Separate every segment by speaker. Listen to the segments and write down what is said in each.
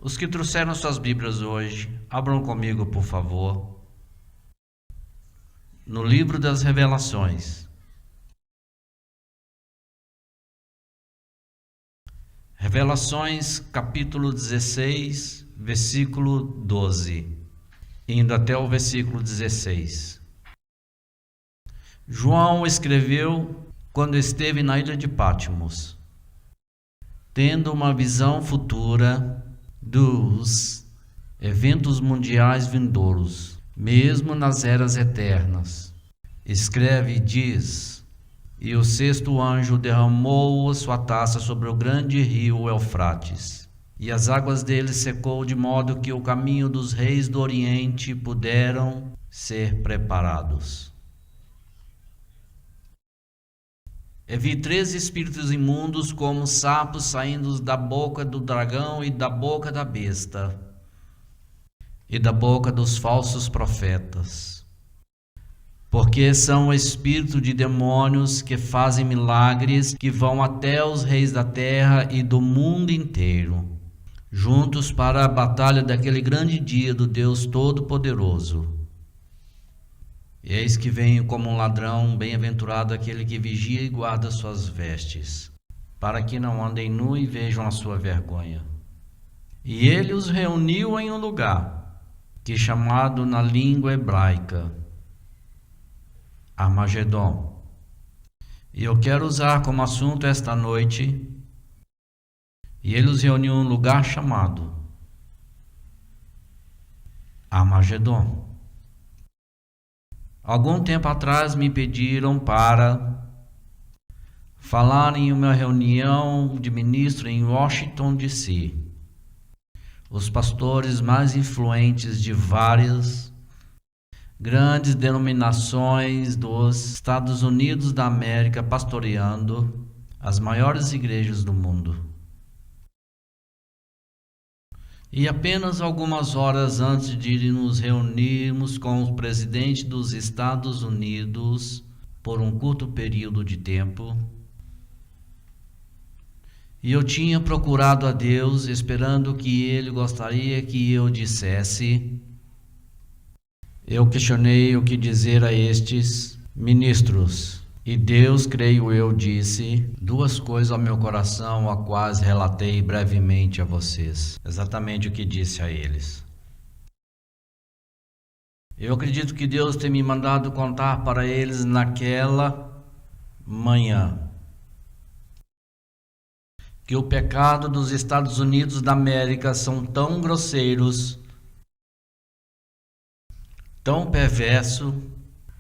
Speaker 1: Os que trouxeram suas Bíblias hoje, abram comigo, por favor, no livro das Revelações. Revelações, capítulo 16, versículo 12, indo até o versículo 16. João escreveu quando esteve na ilha de Patmos, tendo uma visão futura dos eventos mundiais vindouros, mesmo nas eras eternas. Escreve e diz: e o sexto anjo derramou a sua taça sobre o grande rio Eufrates, e as águas dele secou, de modo que o caminho dos reis do Oriente puderam ser preparados. E vi 3 espíritos imundos como sapos saindo da boca do dragão e da boca da besta e da boca dos falsos profetas, porque são espíritos de demônios que fazem milagres, que vão até os reis da terra e do mundo inteiro, juntos para a batalha daquele grande dia do Deus Todo-Poderoso. E eis que venho como um ladrão, bem-aventurado aquele que vigia e guarda suas vestes, para que não andem nu e vejam a sua vergonha. E ele os reuniu em um lugar, que é chamado na língua hebraica Armagedon. E eu quero usar como assunto esta noite, e ele os reuniu em um lugar chamado Armagedon. Algum tempo atrás me pediram para falar em uma reunião de ministros em Washington, D.C. Os pastores mais influentes de várias grandes denominações dos Estados Unidos da América pastoreando as maiores igrejas do mundo. E apenas algumas horas antes de nos reunirmos com o presidente dos Estados Unidos por um curto período de tempo, e eu tinha procurado a Deus esperando que Ele gostaria que eu dissesse, eu questionei o que dizer a estes ministros. E Deus, creio eu, disse 2 coisas ao meu coração, a quais relatei brevemente a vocês. Exatamente o que disse a eles. Eu acredito que Deus tem me mandado contar para eles naquela manhã que o pecado dos Estados Unidos da América são tão grosseiros, tão perverso,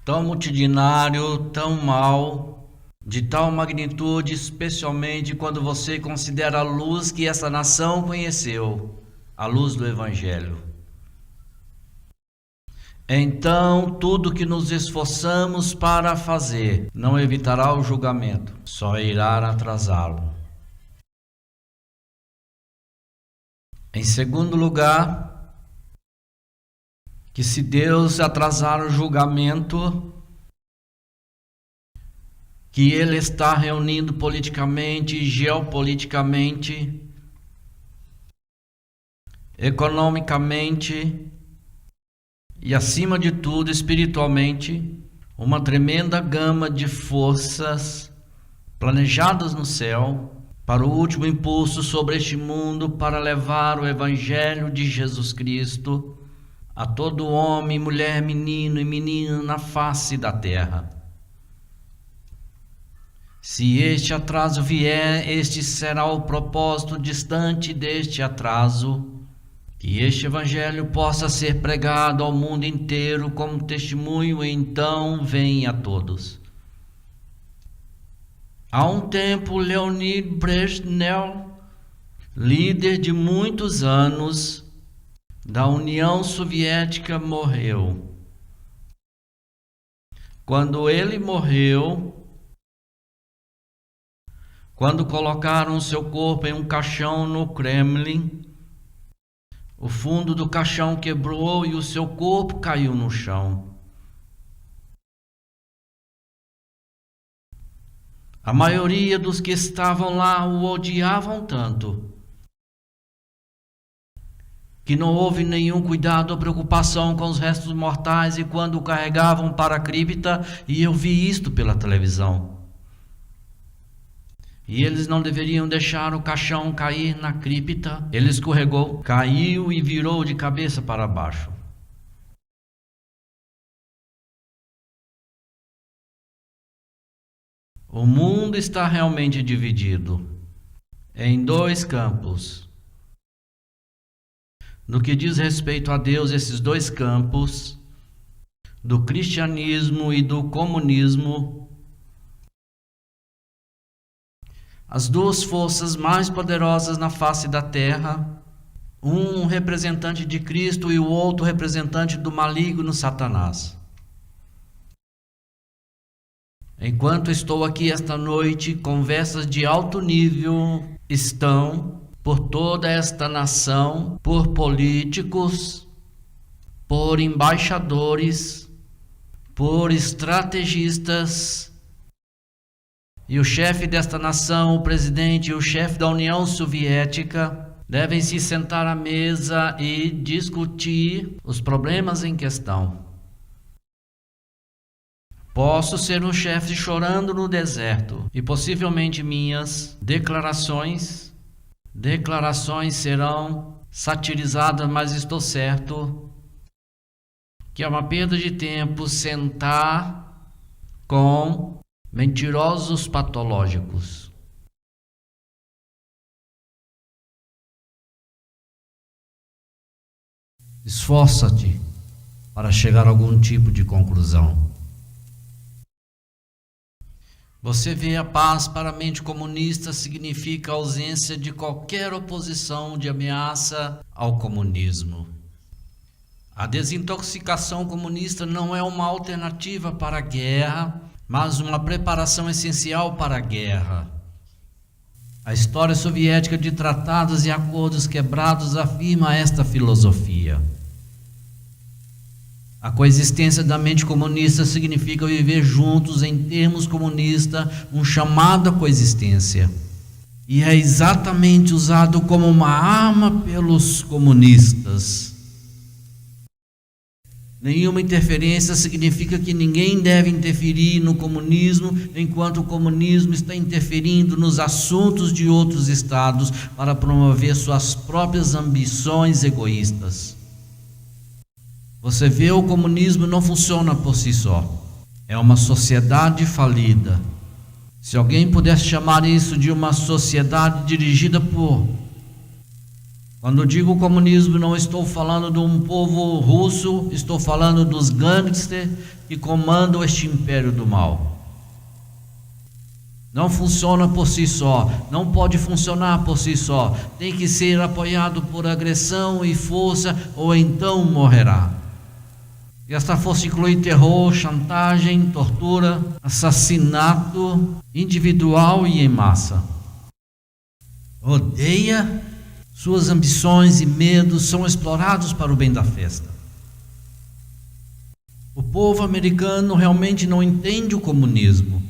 Speaker 1: tão multidinário, tão mau, de tal magnitude, especialmente quando você considera a luz que essa nação conheceu, a luz do Evangelho. Então, tudo que nos esforçamos para fazer não evitará o julgamento, só irá atrasá-lo. Em segundo lugar, que se Deus atrasar o julgamento, que Ele está reunindo politicamente, geopoliticamente, economicamente e, acima de tudo, espiritualmente, uma tremenda gama de forças planejadas no céu para o último impulso sobre este mundo, para levar o Evangelho de Jesus Cristo a todo homem, mulher, menino e menina na face da terra. Se este atraso vier, este será o propósito distante deste atraso, que este Evangelho possa ser pregado ao mundo inteiro como testemunho, e então venha a todos. Há um tempo, Leonid Brezhnev, líder de muitos anos da União Soviética, morreu. Quando ele morreu, quando colocaram seu corpo em um caixão no Kremlin, o fundo do caixão quebrou e o seu corpo caiu no chão. A maioria dos que estavam lá o odiavam tanto que não houve nenhum cuidado ou preocupação com os restos mortais e quando o carregavam para a cripta, e eu vi isto pela televisão. E eles não deveriam deixar o caixão cair na cripta. Ele escorregou, caiu e virou de cabeça para baixo. O mundo está realmente dividido em dois campos. No que diz respeito a Deus, esses dois campos, do cristianismo e do comunismo, as duas forças mais poderosas na face da terra, um representante de Cristo e o outro representante do maligno Satanás. Enquanto estou aqui esta noite, conversas de alto nível estão por toda esta nação, por políticos, por embaixadores, por estrategistas. E o chefe desta nação, o presidente e o chefe da União Soviética devem se sentar à mesa e discutir os problemas em questão. Posso ser um chefe chorando no deserto e possivelmente minhas declarações serão satirizadas, mas estou certo que é uma perda de tempo sentar com mentirosos patológicos. Esforça-te para chegar a algum tipo de conclusão. Você vê, a paz para a mente comunista significa a ausência de qualquer oposição de ameaça ao comunismo. A desintoxicação comunista não é uma alternativa para a guerra, mas uma preparação essencial para a guerra. A história soviética de tratados e acordos quebrados afirma esta filosofia. A coexistência da mente comunista significa viver juntos em termos comunistas, um chamado à coexistência. E é exatamente usado como uma arma pelos comunistas. Nenhuma interferência significa que ninguém deve interferir no comunismo, enquanto o comunismo está interferindo nos assuntos de outros estados para promover suas próprias ambições egoístas. Você vê, o comunismo não funciona por si só. É uma sociedade falida. Se alguém pudesse chamar isso de uma sociedade dirigida por... Quando digo comunismo, não estou falando de um povo russo, estou falando dos gangsters que comandam este império do mal. Não funciona por si só, não pode funcionar por si só. Tem que ser apoiado por agressão e força, ou então morrerá. E esta força inclui terror, chantagem, tortura, assassinato individual e em massa. Odeia, suas ambições e medos são explorados para o bem da festa. O povo americano realmente não entende o comunismo.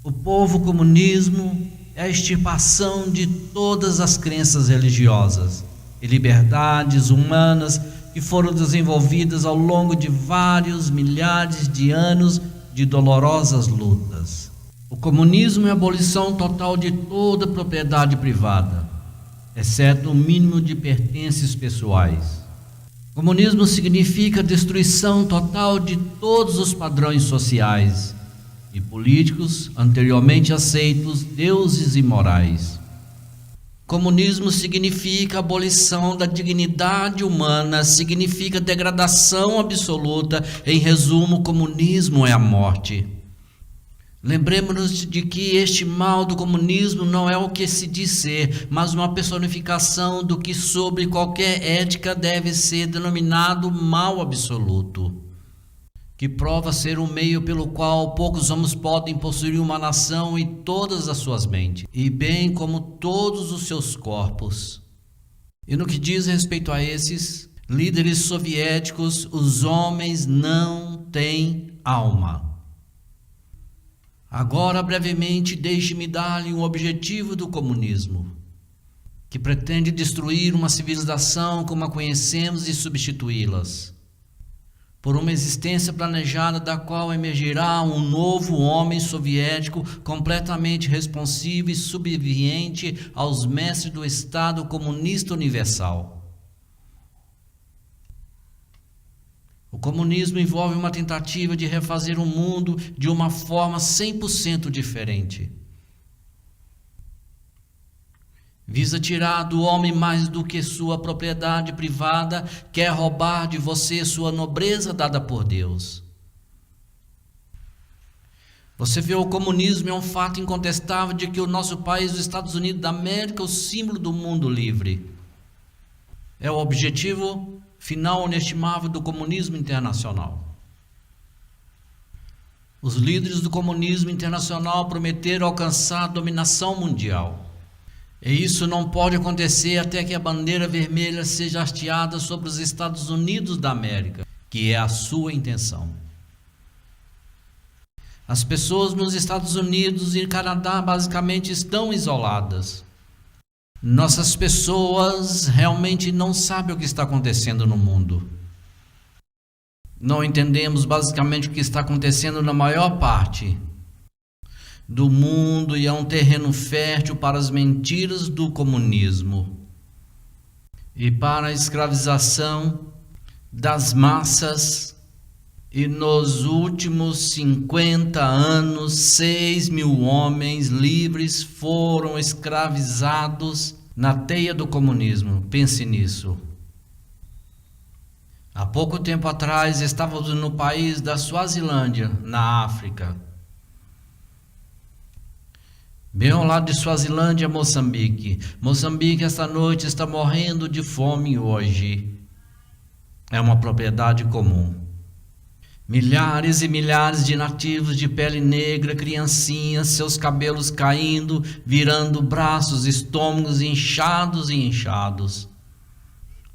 Speaker 1: O povo comunismo é a extirpação de todas as crenças religiosas e liberdades humanas que foram desenvolvidas ao longo de vários milhares de anos de dolorosas lutas. O comunismo é a abolição total de toda propriedade privada, exceto o mínimo de pertences pessoais. Comunismo significa a destruição total de todos os padrões sociais e políticos anteriormente aceitos, deuses e morais. Comunismo significa abolição da dignidade humana, significa degradação absoluta. Em resumo, comunismo é a morte. Lembremos-nos de que este mal do comunismo não é o que se diz ser, mas uma personificação do que sobre qualquer ética deve ser denominado mal absoluto, que prova ser um meio pelo qual poucos homens podem possuir uma nação e todas as suas mentes, e bem como todos os seus corpos. E no que diz respeito a esses líderes soviéticos, os homens não têm alma. Agora, brevemente, deixe-me dar-lhe um objetivo do comunismo. que pretende destruir uma civilização como a conhecemos e substituí-las por uma existência planejada da qual emergirá um novo homem soviético completamente responsivo e subserviente aos mestres do Estado comunista universal. O comunismo envolve uma tentativa de refazer o mundo de uma forma 100% diferente. Visa tirar do homem mais do que sua propriedade privada, quer roubar de você sua nobreza dada por Deus. Você vê, o comunismo é um fato incontestável de que o nosso país, os Estados Unidos da América, é o símbolo do mundo livre. É o objetivo final inestimável do comunismo internacional. Os líderes do comunismo internacional prometeram alcançar a dominação mundial. E isso não pode acontecer até que a bandeira vermelha seja hasteada sobre os Estados Unidos da América, que é a sua intenção. As pessoas nos Estados Unidos e Canadá basicamente estão isoladas. Nossas pessoas realmente não sabem o que está acontecendo no mundo. Não entendemos basicamente o que está acontecendo na maior parte do mundo, e é um terreno fértil para as mentiras do comunismo e para a escravização das massas. E nos últimos 50 anos, 6.000 homens livres foram escravizados na teia do comunismo. Pense nisso. Há pouco tempo atrás estávamos no país da Suazilândia, na África. Bem ao lado de Suazilândia, Moçambique. Moçambique esta noite está morrendo de fome hoje. É uma propriedade comum. Milhares e milhares de nativos de pele negra, criancinhas, seus cabelos caindo, virando braços, estômagos inchados e inchados,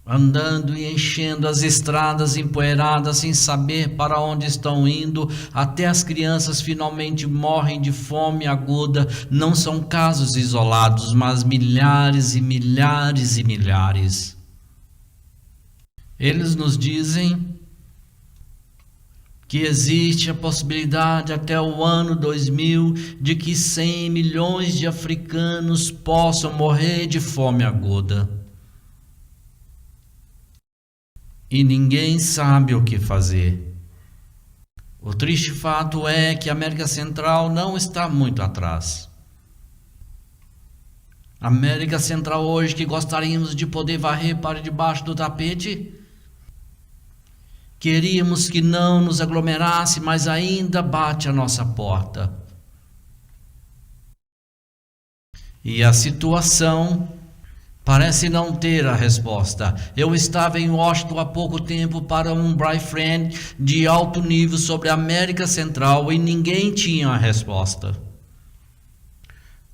Speaker 1: andando e enchendo as estradas empoeiradas sem saber para onde estão indo, até as crianças finalmente morrem de fome aguda. Não são casos isolados, mas milhares e milhares e milhares. Eles nos dizem que existe a possibilidade até o ano 2000 de que 100 milhões de africanos possam morrer de fome aguda. E ninguém sabe o que fazer. O triste fato é que a América Central não está muito atrás. A América Central hoje, que gostaríamos de poder varrer para debaixo do tapete, queríamos que não nos aglomerasse, mas ainda bate a nossa porta. E a situação parece não ter a resposta. Eu estava em Washington há pouco tempo para um briefing de alto nível sobre a América Central e ninguém tinha a resposta.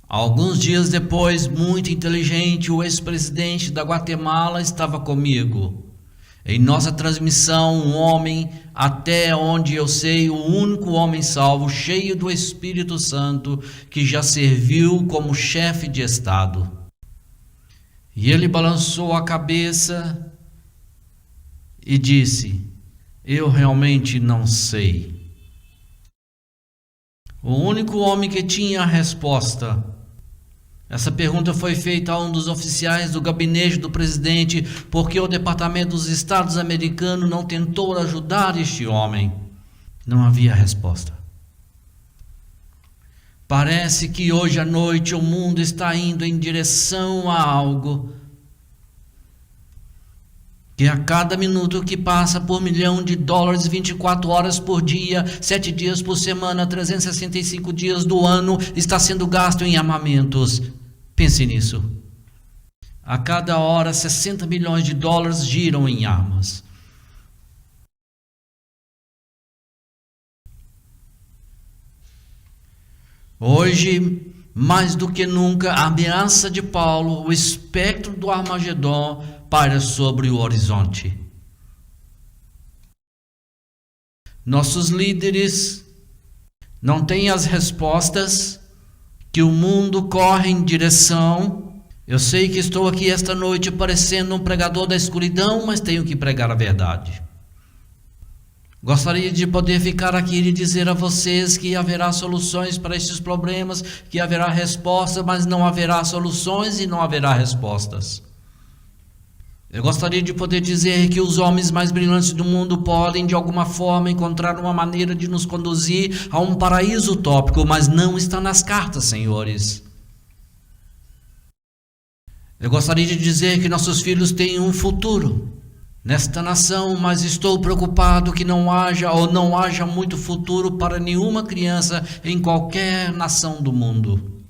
Speaker 1: Alguns dias depois, muito inteligente, o ex-presidente da Guatemala estava comigo. Em nossa transmissão, um homem, até onde eu sei, o único homem salvo, cheio do Espírito Santo, que já serviu como chefe de Estado. E ele balançou a cabeça e disse: eu realmente não sei. O único homem que tinha a resposta. Essa pergunta foi feita a um dos oficiais do gabinete do presidente, porque o Departamento dos Estados americano não tentou ajudar este homem. Não havia resposta. Parece que hoje à noite o mundo está indo em direção a algo que a cada minuto que passa, por $1 milhão, 24 horas por dia, 7 dias por semana, 365 dias do ano, está sendo gasto em armamentos. Pense nisso. A cada hora, $60 milhões giram em armas. Hoje, mais do que nunca, a ameaça de Paulo, o espectro do Armagedon, paira sobre o horizonte. Nossos líderes não têm as respostas que o mundo corre em direção. Eu sei que estou aqui esta noite parecendo um pregador da escuridão, mas tenho que pregar a verdade. Gostaria de poder ficar aqui e dizer a vocês que haverá soluções para estes problemas, que haverá respostas, mas não haverá soluções e não haverá respostas. Eu gostaria de poder dizer que os homens mais brilhantes do mundo podem, de alguma forma, encontrar uma maneira de nos conduzir a um paraíso utópico, mas não está nas cartas, senhores. Eu gostaria de dizer que nossos filhos têm um futuro nesta nação, mas estou preocupado que não haja muito futuro para nenhuma criança em qualquer nação do mundo.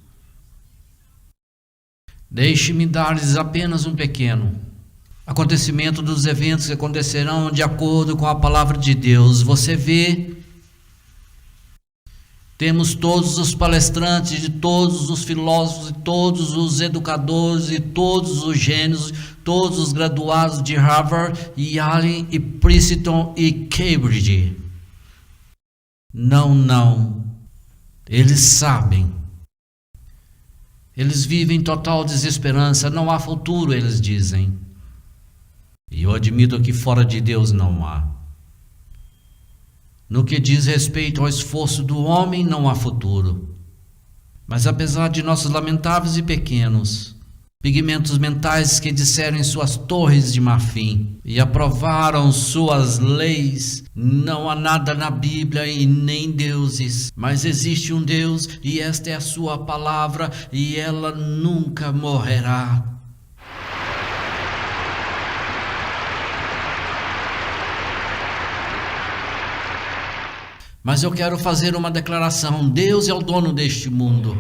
Speaker 1: Deixe-me dar-lhes apenas um pequeno acontecimento dos eventos que acontecerão de acordo com a palavra de Deus. Você vê, temos todos os palestrantes, de todos os filósofos, de todos os educadores, de todos os gênios, todos os graduados de Harvard, Yale e Princeton e Cambridge. Não. Eles sabem. Eles vivem em total desesperança. Não há futuro, eles dizem. E eu admito que fora de Deus não há. No que diz respeito ao esforço do homem, não há futuro. Mas apesar de nossos lamentáveis e pequenos pigmentos mentais que disseram em suas torres de marfim e aprovaram suas leis, não há nada na Bíblia e nem deuses, mas existe um Deus e esta é a sua palavra e ela nunca morrerá. Mas eu quero fazer uma declaração. Deus é o dono deste mundo.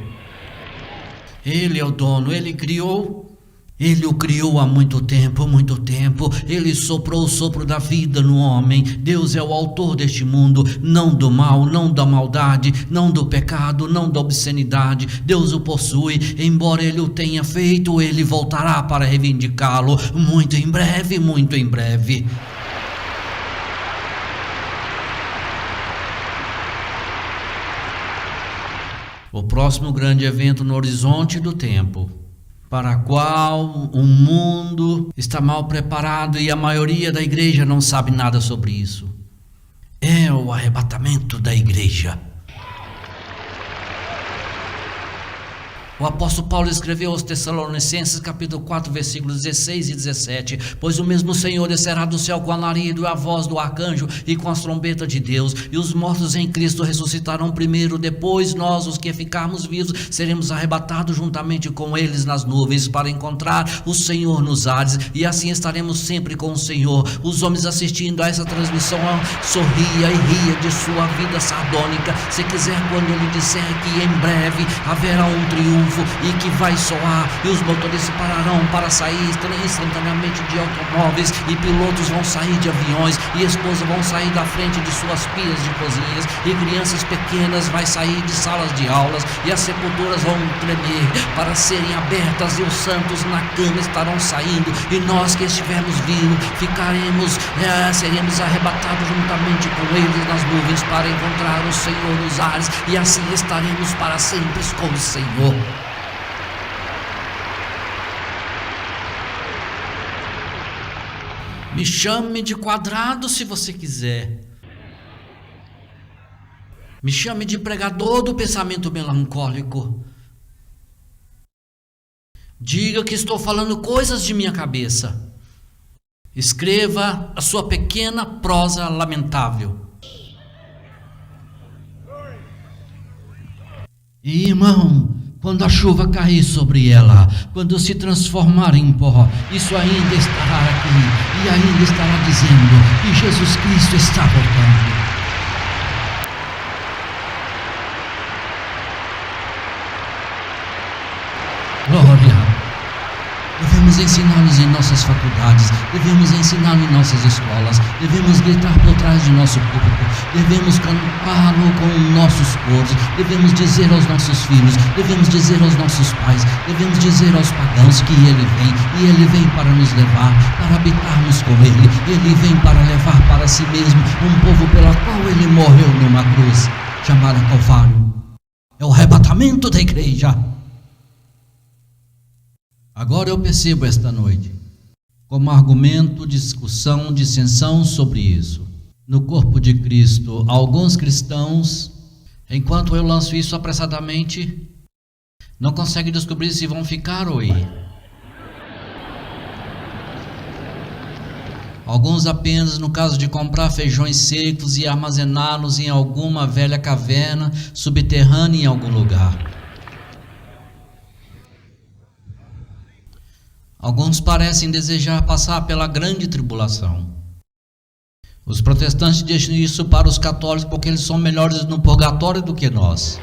Speaker 1: Ele é o dono, Ele criou. Ele o criou há muito tempo. Ele soprou o sopro da vida no homem. Deus é o autor deste mundo, não do mal, não da maldade, não do pecado, não da obscenidade. Deus o possui, embora Ele o tenha feito, Ele voltará para reivindicá-lo muito em breve. O próximo grande evento no horizonte do tempo, para o qual o mundo está mal preparado e a maioria da igreja não sabe nada sobre isso, é o arrebatamento da igreja. O apóstolo Paulo escreveu aos Tessalonicenses, capítulo 4, versículos 16 e 17: Pois o mesmo Senhor descerá do céu com alarido e a voz do arcanjo e com as trombetas de Deus, e os mortos em Cristo ressuscitarão primeiro, depois nós, os que ficarmos vivos, seremos arrebatados juntamente com eles nas nuvens, para encontrar o Senhor nos ares, e assim estaremos sempre com o Senhor. Os homens assistindo a essa transmissão sorria e ria de sua vida sardônica. Se quiser, quando ele disser que em breve haverá um triunfo e que vai soar, e os motoristas pararão para sair instantaneamente de automóveis, e pilotos vão sair de aviões, e esposas vão sair da frente de suas pias de cozinhas, e crianças pequenas vão sair de salas de aulas, e as sepulturas vão tremer para serem abertas, e os santos na cama estarão saindo, e nós que estivermos vivos seremos arrebatados juntamente com eles nas nuvens para encontrar o Senhor nos ares, e assim estaremos para sempre com o Senhor. Me chame de quadrado se você quiser. Me chame de pregador do pensamento melancólico. Diga que estou falando coisas de minha cabeça. Escreva a sua pequena prosa lamentável. E, irmão, quando a chuva cair sobre ela, quando se transformar em pó, isso ainda estará aqui e ainda estará dizendo que Jesus Cristo está voltando. Glória! Devemos ensiná-los em nossas faculdades, devemos ensiná-lo em nossas escolas, devemos gritar por trás de nosso público, devemos cantá-lo com nossos coros, devemos dizer aos nossos filhos, devemos dizer aos nossos pais, devemos dizer aos pagãos que Ele vem, e Ele vem para nos levar, para habitarmos com Ele vem para levar para si mesmo um povo pela qual Ele morreu numa cruz, chamada Calvário. É o arrebatamento da igreja. Agora eu percebo esta noite, como argumento, discussão, dissensão sobre isso. No corpo de Cristo, alguns cristãos, enquanto eu lanço isso apressadamente, não conseguem descobrir se vão ficar ou ir. Alguns apenas, no caso de comprar feijões secos e armazená-los em alguma velha caverna subterrânea em algum lugar. Alguns parecem desejar passar pela grande tribulação. Os protestantes deixam isso para os católicos porque eles são melhores no purgatório do que nós.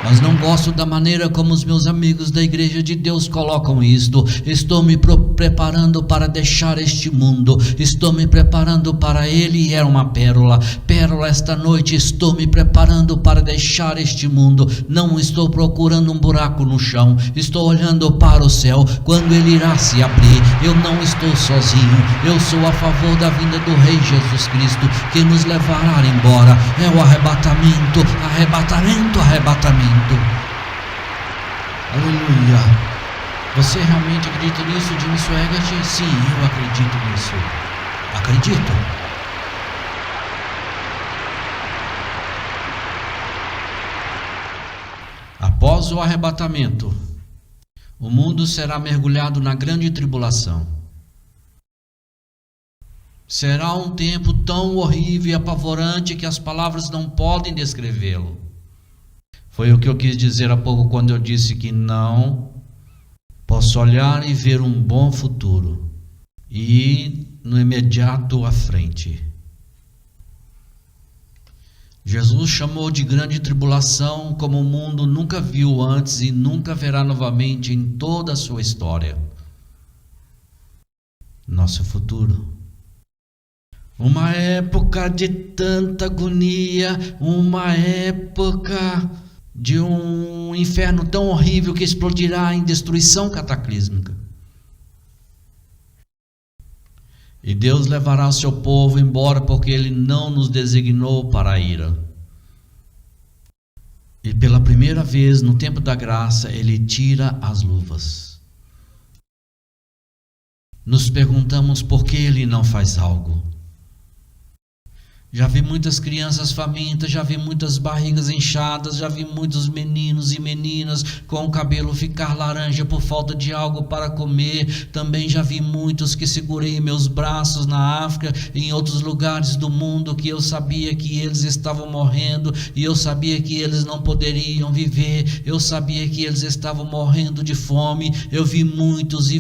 Speaker 1: Mas não gosto da maneira como os meus amigos da Igreja de Deus colocam isto. Estou me preparando para deixar este mundo. Estou me preparando para ele e é uma pérola. Pérola esta noite, estou me preparando para deixar este mundo. Não estou procurando um buraco no chão. Estou olhando para o céu, quando ele irá se abrir. Eu não estou sozinho. Eu sou a favor da vinda do Rei Jesus Cristo, que nos levará embora. É o arrebatamento, arrebatamento, arrebatamento. Aleluia. Você realmente acredita nisso, Jim Swaggart? Sim, eu acredito nisso. Acredito. Após o arrebatamento, o mundo será mergulhado na grande tribulação. Será um tempo tão horrível e apavorante que as palavras não podem descrevê-lo. Foi o que eu quis dizer há pouco quando eu disse que não posso olhar e ver um bom futuro e no imediato à frente. Jesus chamou de grande tribulação como o mundo nunca viu antes e nunca verá novamente em toda a sua história. Nosso futuro. Uma época de tanta agonia, uma época de um inferno tão horrível que explodirá em destruição cataclísmica. E Deus levará o seu povo embora porque ele não nos designou para a ira. E pela primeira vez no tempo da graça, ele tira as luvas. Nos perguntamos por que ele não faz algo. Já vi muitas crianças famintas, já vi muitas barrigas inchadas, já vi muitos meninos e meninas com o cabelo ficar laranja por falta de algo para comer. Também já vi muitos que segurei em meus braços na África e em outros lugares do mundo que eu sabia que eles estavam morrendo e eu sabia que eles não poderiam viver. Eu sabia que eles estavam morrendo de fome. Eu vi muitos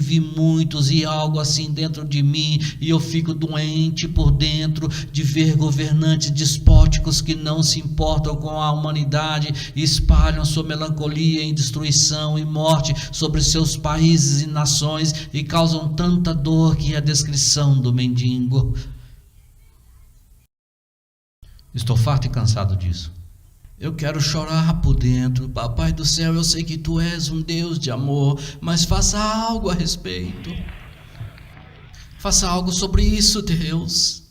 Speaker 1: e algo assim dentro de mim e eu fico doente por dentro de ver governantes despóticos que não se importam com a humanidade e espalham sua melancolia em destruição e morte sobre seus países e nações e causam tanta dor que é a descrição do mendigo. Estou farto e cansado disso. Eu quero chorar por dentro. Papai do céu, eu sei que tu és um Deus de amor, mas faça algo a respeito. Faça algo sobre isso, Deus.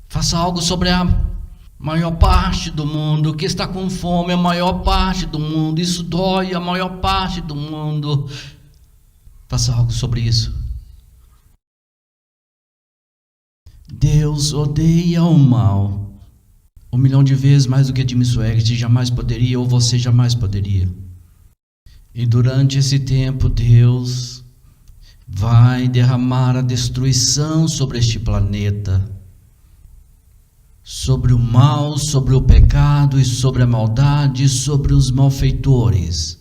Speaker 1: Faça algo sobre a maior parte do mundo que está com fome, a maior parte do mundo. Isso dói a maior parte do mundo. Faça algo sobre isso. Deus odeia o mal 1 milhão de vezes mais do que Jim Swaggart jamais poderia ou você jamais poderia. E durante esse tempo Deus vai derramar a destruição sobre este planeta, sobre o mal, sobre o pecado e sobre a maldade, sobre os malfeitores,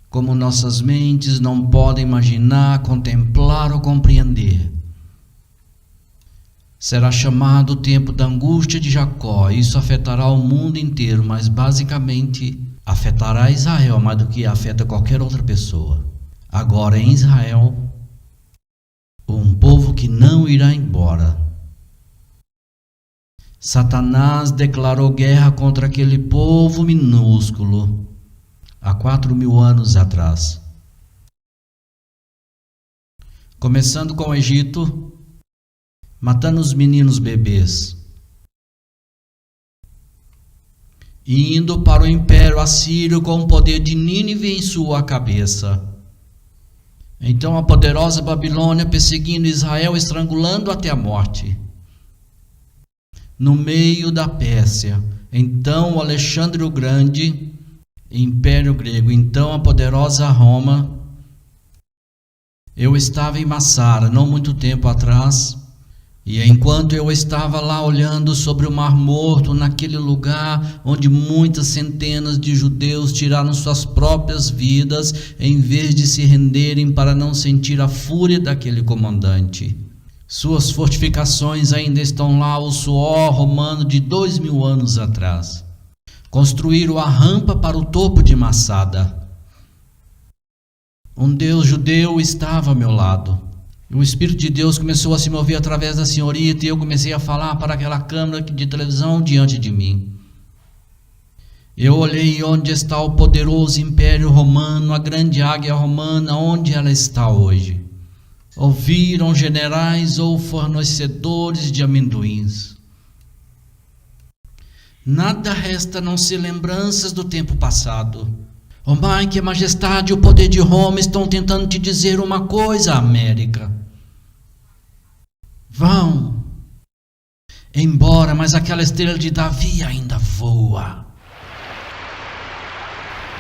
Speaker 1: como nossas mentes não podem imaginar, contemplar ou compreender. Será chamado o tempo da angústia de Jacó. Isso afetará o mundo inteiro, mas basicamente afetará Israel mais do que afeta qualquer outra pessoa. Agora em Israel, um povo que não irá embora. Satanás declarou guerra contra aquele povo minúsculo há 4.000 anos atrás. Começando com o Egito, matando os meninos bebês. indo para o império assírio com o poder de Nínive em sua cabeça. Então a poderosa Babilônia perseguindo Israel, estrangulando até a morte. No meio da Pérsia, então o Alexandre o Grande, Império Grego, então a poderosa Roma. Eu estava em Massara, não muito tempo atrás, e enquanto eu estava lá olhando sobre o Mar Morto, naquele lugar onde muitas centenas de judeus tiraram suas próprias vidas, em vez de se renderem para não sentir a fúria daquele comandante. Suas fortificações ainda estão lá, o suor romano de 2000 anos atrás. Construíram a rampa para o topo de Massada. Um Deus judeu estava ao meu lado. O Espírito de Deus começou a se mover através da senhorita e eu comecei a falar para aquela câmera de televisão diante de mim. Eu olhei onde está o poderoso Império Romano, a grande águia romana, onde ela está hoje. Ouviram generais ou fornecedores de amendoins. Nada resta a não ser lembranças do tempo passado. Oh mãe, que a majestade e o poder de Roma estão tentando te dizer uma coisa, América. Vão embora, mas aquela estrela de Davi ainda voa.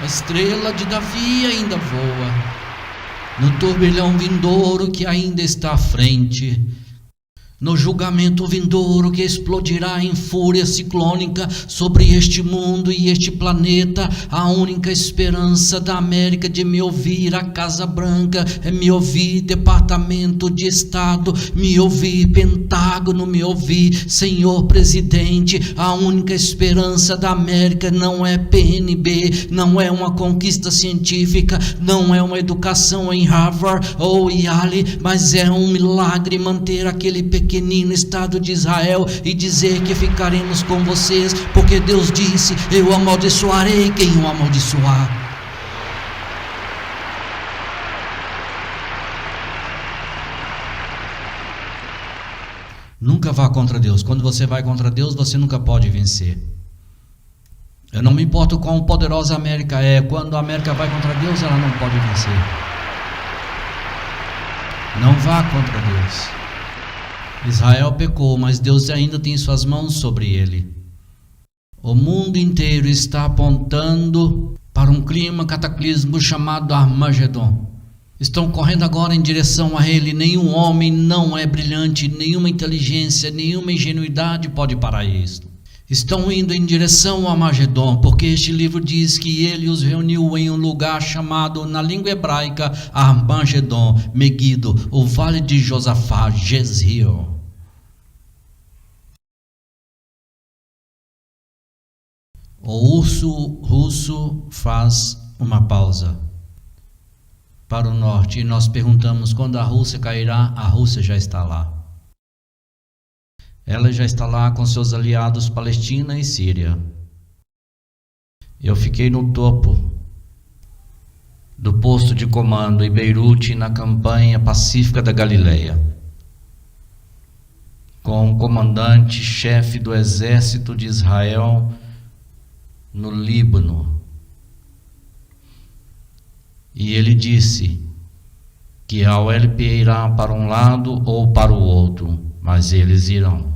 Speaker 1: A estrela de Davi ainda voa. No turbilhão vindouro que ainda está à frente, no julgamento vindouro que explodirá em fúria ciclônica sobre este mundo e este planeta, a única esperança da América de me ouvir a Casa Branca, é me ouvir Departamento de Estado, me ouvir Pentágono, me ouvir Senhor Presidente. A única esperança da América não é PNB, não é uma conquista científica, não é uma educação em Harvard ou Yale, mas é um milagre manter aquele pequenino Estado de Israel e dizer que ficaremos com vocês, porque Deus disse: eu amaldiçoarei quem o amaldiçoar. Nunca vá contra Deus. Quando você vai contra Deus, você nunca pode vencer. Eu não me importo quão poderosa a América é. Quando a América vai contra Deus, ela não pode vencer. Não vá contra Deus. Israel pecou, mas Deus ainda tem suas mãos sobre ele. O mundo inteiro está apontando para um clima cataclismo chamado Armagedon. Estão correndo agora em direção a ele. Nenhum homem não é brilhante, nenhuma inteligência, nenhuma ingenuidade pode parar isto. Estão indo em direção a Armagedon, porque este livro diz que ele os reuniu em um lugar chamado, na língua hebraica, Armagedon, Meguido, o vale de Josafá, Jezreel. O urso russo faz uma pausa para o norte e nós perguntamos: quando a Rússia cairá? A Rússia já está lá. Ela já está lá com seus aliados Palestina e Síria. Eu fiquei no topo do posto de comando em Beirute, na campanha pacífica da Galileia, com o comandante-chefe do exército de Israel no Líbano. E ele disse que a OLP irá para um lado ou para o outro, mas eles irão.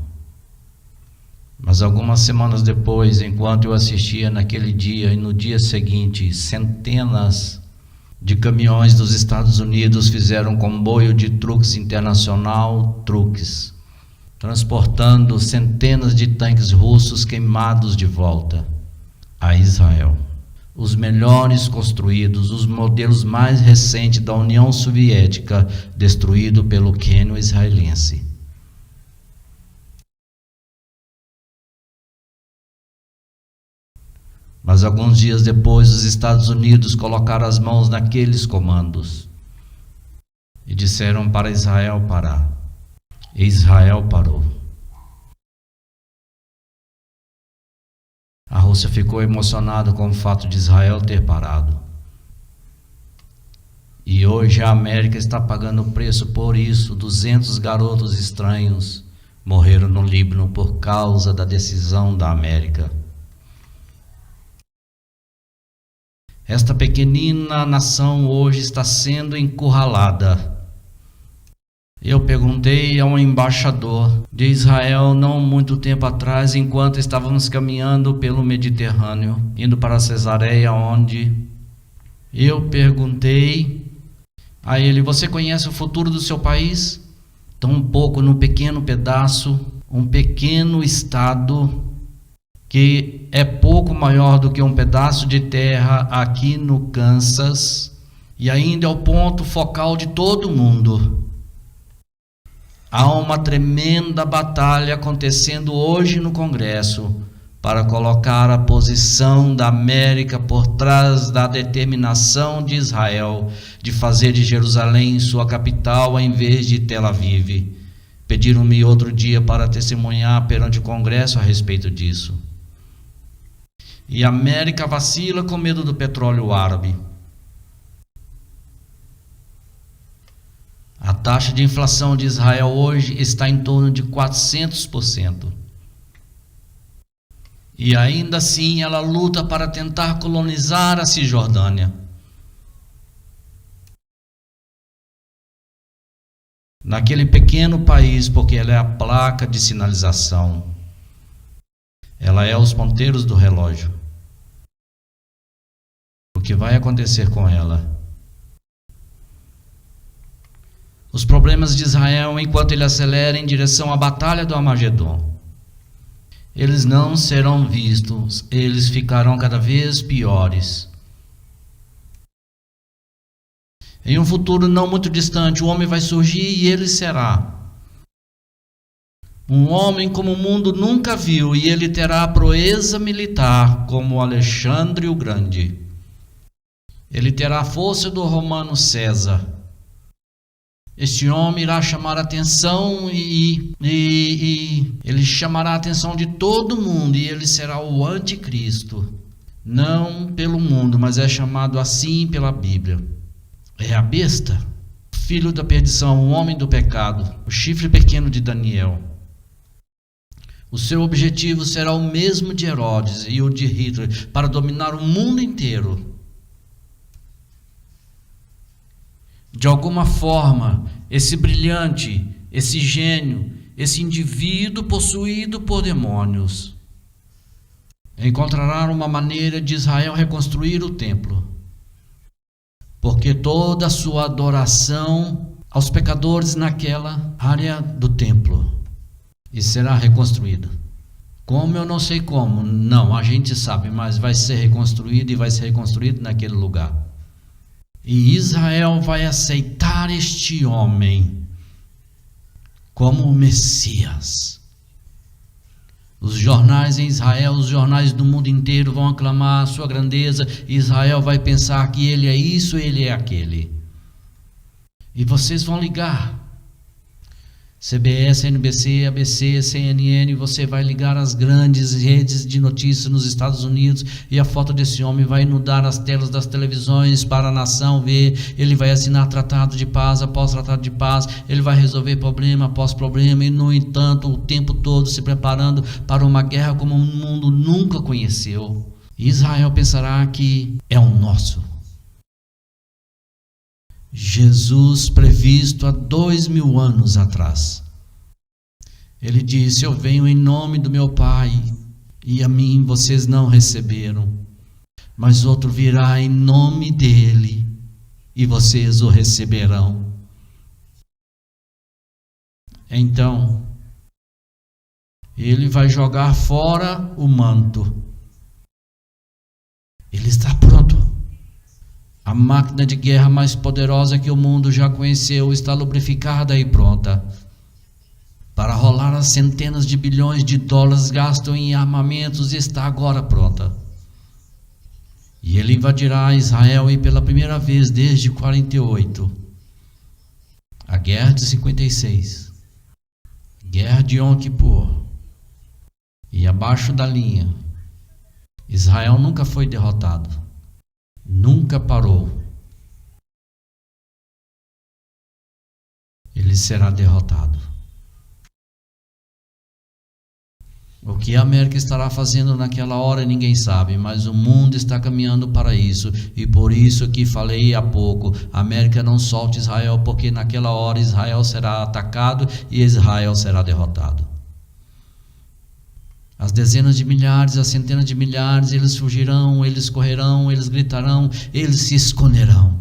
Speaker 1: Mas algumas semanas depois, enquanto eu assistia naquele dia e no dia seguinte, centenas de caminhões dos Estados Unidos fizeram um comboio de truques internacional, truques, transportando centenas de tanques russos queimados de volta a Israel. Os melhores construídos, os modelos mais recentes da União Soviética, destruído pelo quênio israelense. Mas alguns dias depois, os Estados Unidos colocaram as mãos naqueles comandos e disseram para Israel parar. E Israel parou. A Rússia ficou emocionada com o fato de Israel ter parado. E hoje a América está pagando o preço por isso. 200 garotos estranhos morreram no Líbano por causa da decisão da América. Esta pequenina nação hoje está sendo encurralada. Eu perguntei a um embaixador de Israel não muito tempo atrás, enquanto estávamos caminhando pelo Mediterrâneo, indo para Cesareia, onde eu perguntei a ele: você conhece o futuro do seu país? Tão pouco, num pequeno pedaço, um pequeno estado que é pouco maior do que um pedaço de terra aqui no Kansas, e ainda é o ponto focal de todo mundo. Há uma tremenda batalha acontecendo hoje no Congresso para colocar a posição da América por trás da determinação de Israel de fazer de Jerusalém sua capital em vez de Tel Aviv. Pediram-me outro dia para testemunhar perante o Congresso a respeito disso. E a América vacila com medo do petróleo árabe. A taxa de inflação de Israel hoje está em torno de 400%. E ainda assim ela luta para tentar colonizar a Cisjordânia. Naquele pequeno país, porque ela é a placa de sinalização. Ela é os ponteiros do relógio. O que vai acontecer com ela? Os problemas de Israel, enquanto ele acelera em direção à batalha do Armagedon, eles não serão vistos, eles ficarão cada vez piores. Em um futuro não muito distante, o homem vai surgir e ele será um homem como o mundo nunca viu, e ele terá a proeza militar como Alexandre o Grande. Ele terá a força do romano César. Este homem irá chamar a atenção e ele chamará a atenção de todo mundo, e ele será o anticristo. Não pelo mundo, mas é chamado assim pela Bíblia. É a besta, filho da perdição, o homem do pecado, o chifre pequeno de Daniel. O seu objetivo será o mesmo de Herodes e o de Hitler, para dominar o mundo inteiro. De alguma forma, esse brilhante, esse gênio, esse indivíduo possuído por demônios, encontrará uma maneira de Israel reconstruir o templo, porque toda a sua adoração aos pecadores naquela área do templo e será reconstruída. Como? Eu não sei como, não, a gente sabe, mas vai ser reconstruído, e vai ser reconstruído naquele lugar. E Israel vai aceitar este homem como o Messias. Os jornais em Israel, os jornais do mundo inteiro vão aclamar a sua grandeza. E Israel vai pensar que ele é isso, ele é aquele. E vocês vão ligar. CBS, NBC, ABC, CNN, você vai ligar as grandes redes de notícias nos Estados Unidos, e a foto desse homem vai inundar as telas das televisões para a nação ver. Ele vai assinar tratado de paz após tratado de paz, ele vai resolver problema após problema, e no entanto o tempo todo se preparando para uma guerra como o mundo nunca conheceu. E Israel pensará que é o nosso. Jesus previsto há 2000 anos atrás. Ele disse: eu venho em nome do meu Pai, e a mim vocês não receberam, mas outro virá em nome dele, e vocês o receberão. Então, ele vai jogar fora o manto. Ele está pronto. A máquina de guerra mais poderosa que o mundo já conheceu está lubrificada e pronta para rolar as centenas de bilhões de dólares gastos em armamentos, e está agora pronta. E ele invadirá Israel, e pela primeira vez desde 48, a guerra de 56, guerra de Yom Kippur, e abaixo da linha, Israel nunca foi derrotado. Nunca parou. Ele será derrotado. O que a América estará fazendo naquela hora ninguém sabe, mas o mundo está caminhando para isso, e por isso que falei há pouco, a América não solte Israel, porque naquela hora Israel será atacado e Israel será derrotado. As dezenas de milhares, as centenas de milhares, eles fugirão, eles correrão, eles gritarão, eles se esconderão.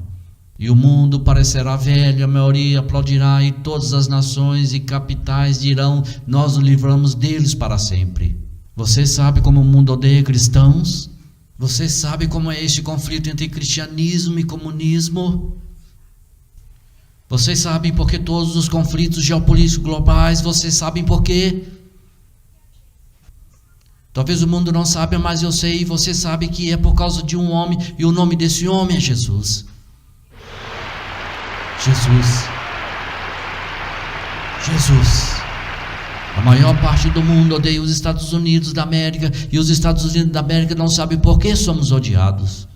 Speaker 1: E o mundo parecerá velho, a maioria aplaudirá, e todas as nações e capitais dirão: nós nos livramos deles para sempre. Você sabe como o mundo odeia cristãos? Você sabe como é este conflito entre cristianismo e comunismo? Vocês sabem por que todos os conflitos geopolíticos globais? Vocês sabem por quê? Talvez o mundo não saiba, mas eu sei, e você sabe que é por causa de um homem, e o nome desse homem é Jesus. Jesus. A maior parte do mundo odeia os Estados Unidos da América, e os Estados Unidos da América não sabem por que somos odiados.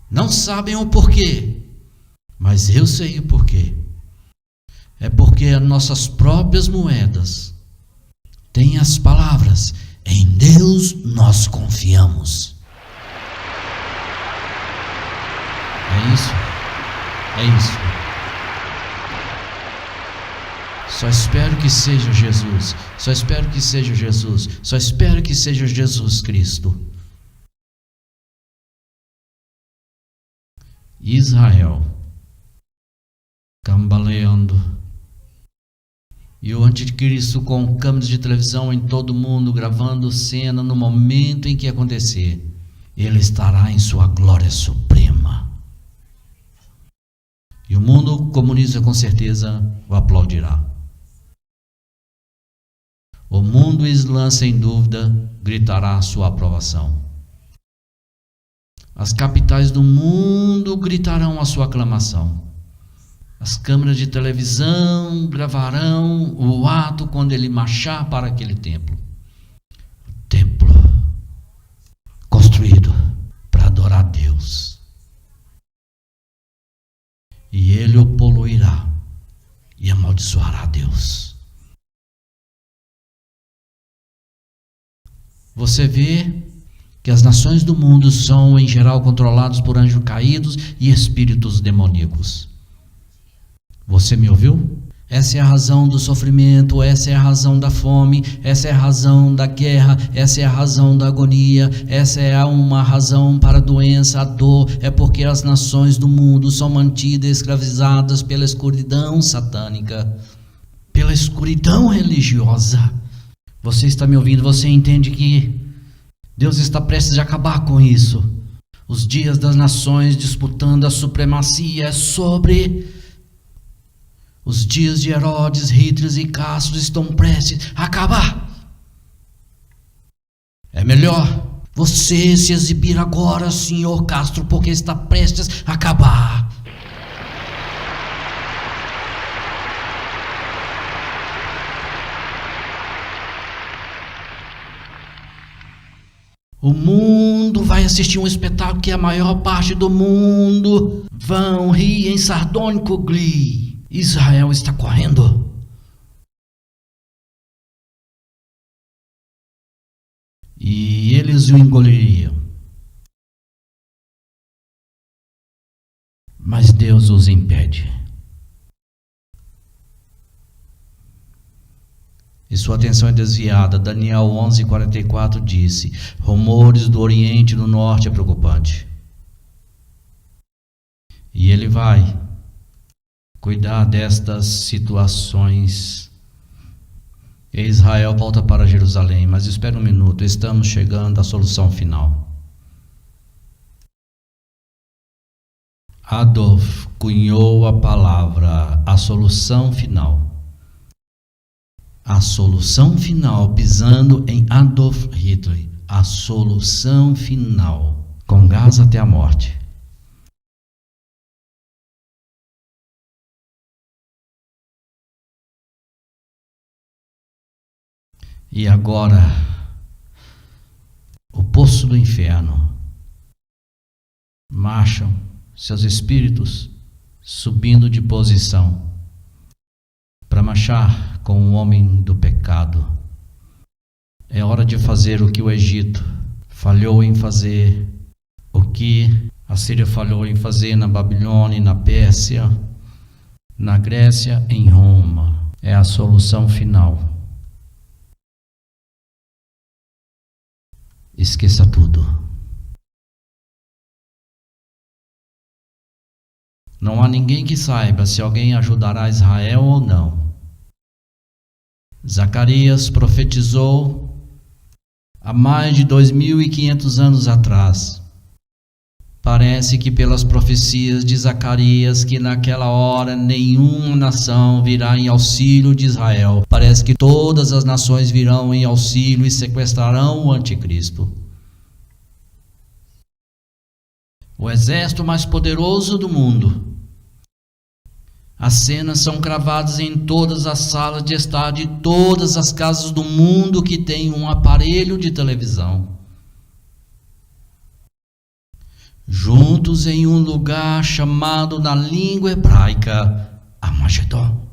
Speaker 1: Não sabem o porquê, mas eu sei o porquê. É porque as nossas próprias moedas têm as palavras: em Deus nós confiamos. É isso. Só espero que seja Jesus. Só espero que seja Jesus. Só espero que seja Jesus Cristo. Israel cambaleando. E o anticristo com câmeras de televisão em todo mundo, gravando cena no momento em que acontecer. Ele estará em sua glória suprema. E o mundo comunista com certeza o aplaudirá. O mundo islã, sem dúvida, gritará a sua aprovação. As capitais do mundo gritarão a sua aclamação. As câmeras de televisão gravarão o ato quando ele marchar para aquele templo. O templo construído para adorar a Deus. E ele o poluirá e amaldiçoará a Deus. Você vê que as nações do mundo são, em geral, controladas por anjos caídos e espíritos demoníacos. Você me ouviu? Essa é a razão do sofrimento, essa é a razão da fome, essa é a razão da guerra, essa é a razão da agonia, essa é uma razão para a doença, a dor, é porque as nações do mundo são mantidas escravizadas pela escuridão satânica, pela escuridão religiosa. Você está me ouvindo? Você entende que Deus está prestes a acabar com isso? Os dias das nações disputando a supremacia sobre... Os dias de Herodes, Hitler e Castro estão prestes a acabar. É melhor você se exibir agora, senhor Castro, porque está prestes a acabar. O mundo vai assistir um espetáculo que a maior parte do mundo vão rir em sardônico glee. Israel está correndo. E eles o engoliriam. Mas Deus os impede. E sua atenção é desviada. Daniel 11:44 disse: rumores do Oriente e do Norte é preocupante. E ele vai cuidar destas situações. E Israel volta para Jerusalém, mas espera um minuto, estamos chegando à solução final. Adolf cunhou a palavra a solução final. A solução final, pisando em Adolf Hitler. A solução final, com gás até a morte. E agora, o poço do inferno, marcham seus espíritos subindo de posição para marchar com o homem do pecado, hora de fazer o que o Egito falhou em fazer, o que a Síria falhou em fazer na Babilônia, na Pérsia, na Grécia, em Roma. É a solução final. Esqueça tudo. Não há ninguém que saiba se alguém ajudará Israel ou não. Zacarias profetizou há mais de 2.500 anos atrás. Parece que pelas profecias de Zacarias que naquela hora nenhuma nação virá em auxílio de Israel. Parece que todas as nações virão em auxílio e sequestrarão o anticristo. O exército mais poderoso do mundo. As cenas são cravadas em todas as salas de estar de todas as casas do mundo que tem um aparelho de televisão. Juntos em um lugar chamado na língua hebraica Armagedon.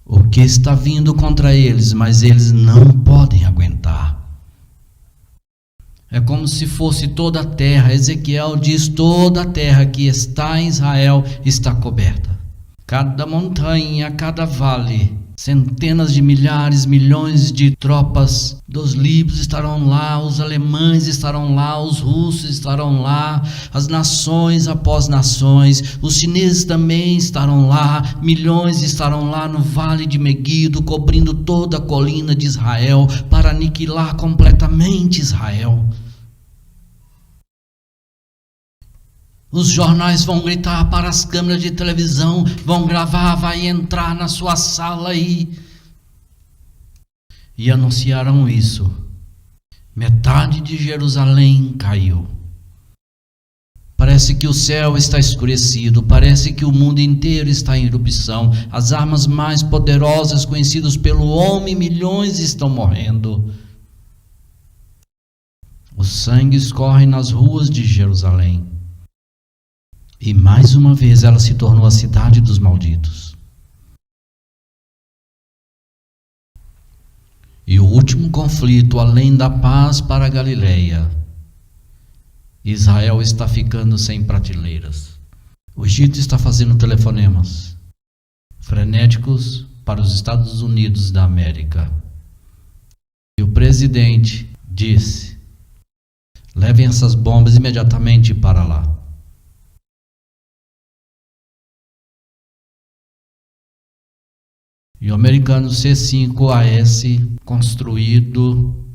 Speaker 1: O que está vindo contra eles, mas eles não podem aguentar. É como se fosse toda a terra. Ezequiel diz: toda a terra que está em Israel está coberta. Cada montanha, cada vale, centenas de milhares, milhões de tropas dos líbios estarão lá, os alemães estarão lá, os russos estarão lá, as nações após nações, os chineses também estarão lá, milhões estarão lá no vale de Meguido, cobrindo toda a colina de Israel, para aniquilar completamente Israel. Os jornais vão gritar para as câmeras de televisão, vão gravar, vai entrar na sua sala e anunciarão isso. Metade de Jerusalém caiu. Parece que o céu está escurecido, parece que o mundo inteiro está em erupção. As armas mais poderosas conhecidas pelo homem, milhões estão morrendo. O sangue escorre nas ruas de Jerusalém. E mais uma vez ela se tornou a cidade dos malditos. E o último conflito, além da paz para a Galileia, Israel está ficando sem prateleiras. O Egito está fazendo telefonemas frenéticos para os Estados Unidos da América. E o presidente disse: levem essas bombas imediatamente para lá. E o americano C-5AS, construído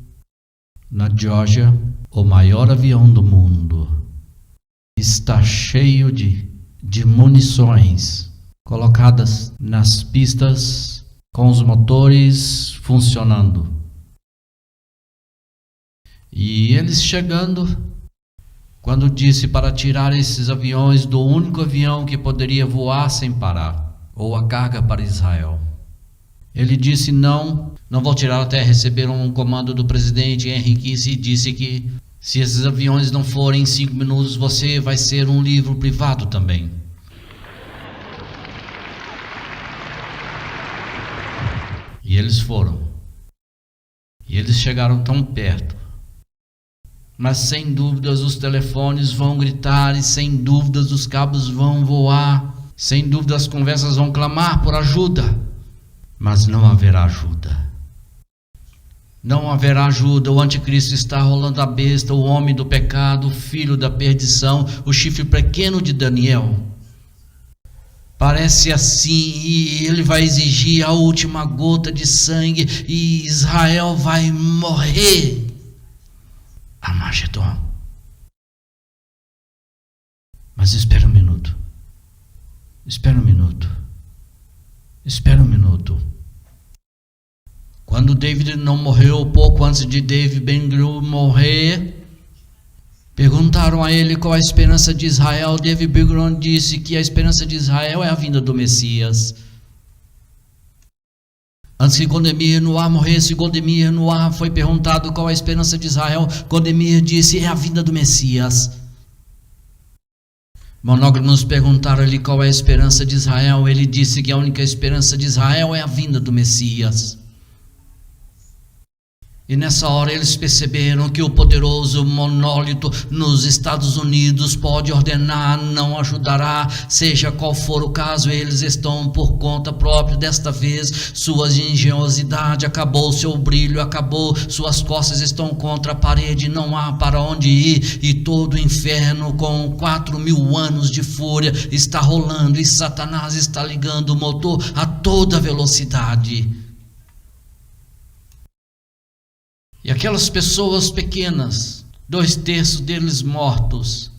Speaker 1: na Geórgia, o maior avião do mundo, está cheio de munições colocadas nas pistas com os motores funcionando. E eles chegando, quando disse para tirar esses aviões do único avião que poderia voar sem parar, ou a carga para Israel. Ele disse: não vou tirar até receber um comando do presidente. Henrique disse que se esses aviões não forem em 5 minutos, você vai ser um livro privado também. E eles foram. E eles chegaram tão perto. Mas sem dúvidas os telefones vão gritar e sem dúvidas os cabos vão voar. Sem dúvida as conversas vão clamar por ajuda. Mas não haverá ajuda. Não haverá ajuda. O anticristo está rolando a besta, o homem do pecado, o filho da perdição, o chifre pequeno de Daniel. Parece assim, e ele vai exigir a última gota de sangue e Israel vai morrer. Armagedon. Mas espera um minuto. Espera um minuto. Espera um minuto. Quando David não morreu, pouco antes de David Ben-Gurion morrer, perguntaram a ele qual a esperança de Israel. David Ben-Gurion disse que a esperança de Israel é a vinda do Messias. Antes que Gondemir Noah morresse, Gondemir Noah foi perguntado qual a esperança de Israel. Gondemir disse: é a vinda do Messias. Monógamos perguntaram-lhe qual é a esperança de Israel. Ele disse que a única esperança de Israel é a vinda do Messias. E nessa hora eles perceberam que o poderoso monólito nos Estados Unidos pode ordenar, não ajudará, seja qual for o caso. Eles estão por conta própria. Desta vez sua engenhosidade acabou, seu brilho acabou, suas costas estão contra a parede, não há para onde ir, e todo o inferno com 4.000 anos de fúria está rolando, e Satanás está ligando o motor a toda velocidade. E aquelas pessoas pequenas, 2/3 deles mortos.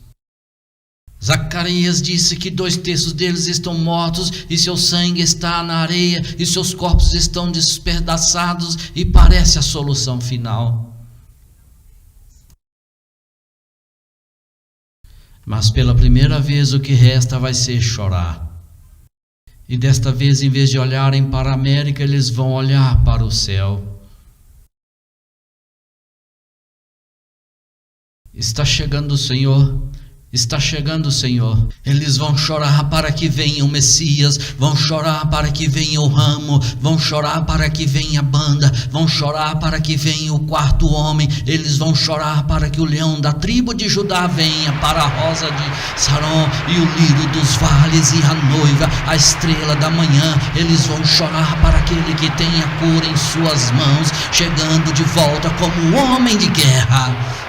Speaker 1: Zacarias disse que 2/3 deles estão mortos, e seu sangue está na areia, e seus corpos estão despedaçados, e parece a solução final. Mas pela primeira vez o que resta vai ser chorar. E desta vez, em vez de olharem para a América, eles vão olhar para o céu. Está chegando o Senhor, está chegando o Senhor. Eles vão chorar para que venha o Messias, vão chorar para que venha o ramo, vão chorar para que venha a banda, vão chorar para que venha o quarto homem. Eles vão chorar para que o leão da tribo de Judá venha, para a rosa de Saron e o lírio dos vales e a noiva, a estrela da manhã. Eles vão chorar para aquele que tem a cura em suas mãos, chegando de volta como um homem de guerra.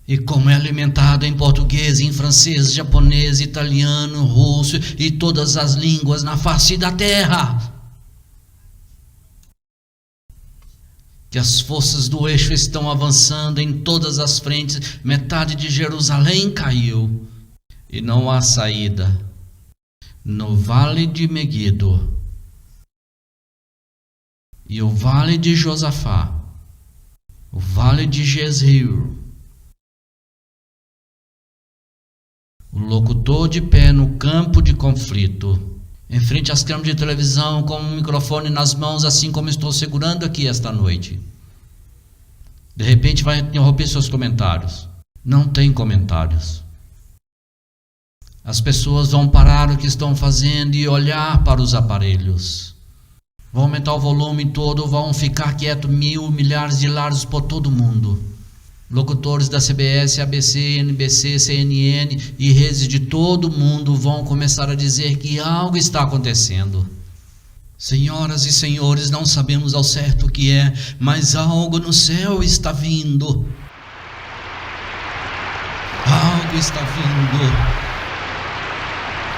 Speaker 1: E como é alimentado em português, em francês, japonês, italiano, russo e todas as línguas na face da terra. Que as forças do eixo estão avançando em todas as frentes. Metade de Jerusalém caiu e não há saída. No vale de Meguido e o vale de Josafá, o vale de Jezreel, o locutor de pé no campo de conflito, em frente às câmeras de televisão, com um microfone nas mãos, assim como estou segurando aqui esta noite. De repente vai interromper seus comentários. Não tem comentários. As pessoas vão parar o que estão fazendo e olhar para os aparelhos. Vão aumentar o volume todo, vão ficar quietos, milhares de lares por todo mundo. Locutores da CBS, ABC, NBC, CNN e redes de todo mundo vão começar a dizer que algo está acontecendo. Senhoras e senhores, não sabemos ao certo o que é, mas algo no céu está vindo. Algo está vindo.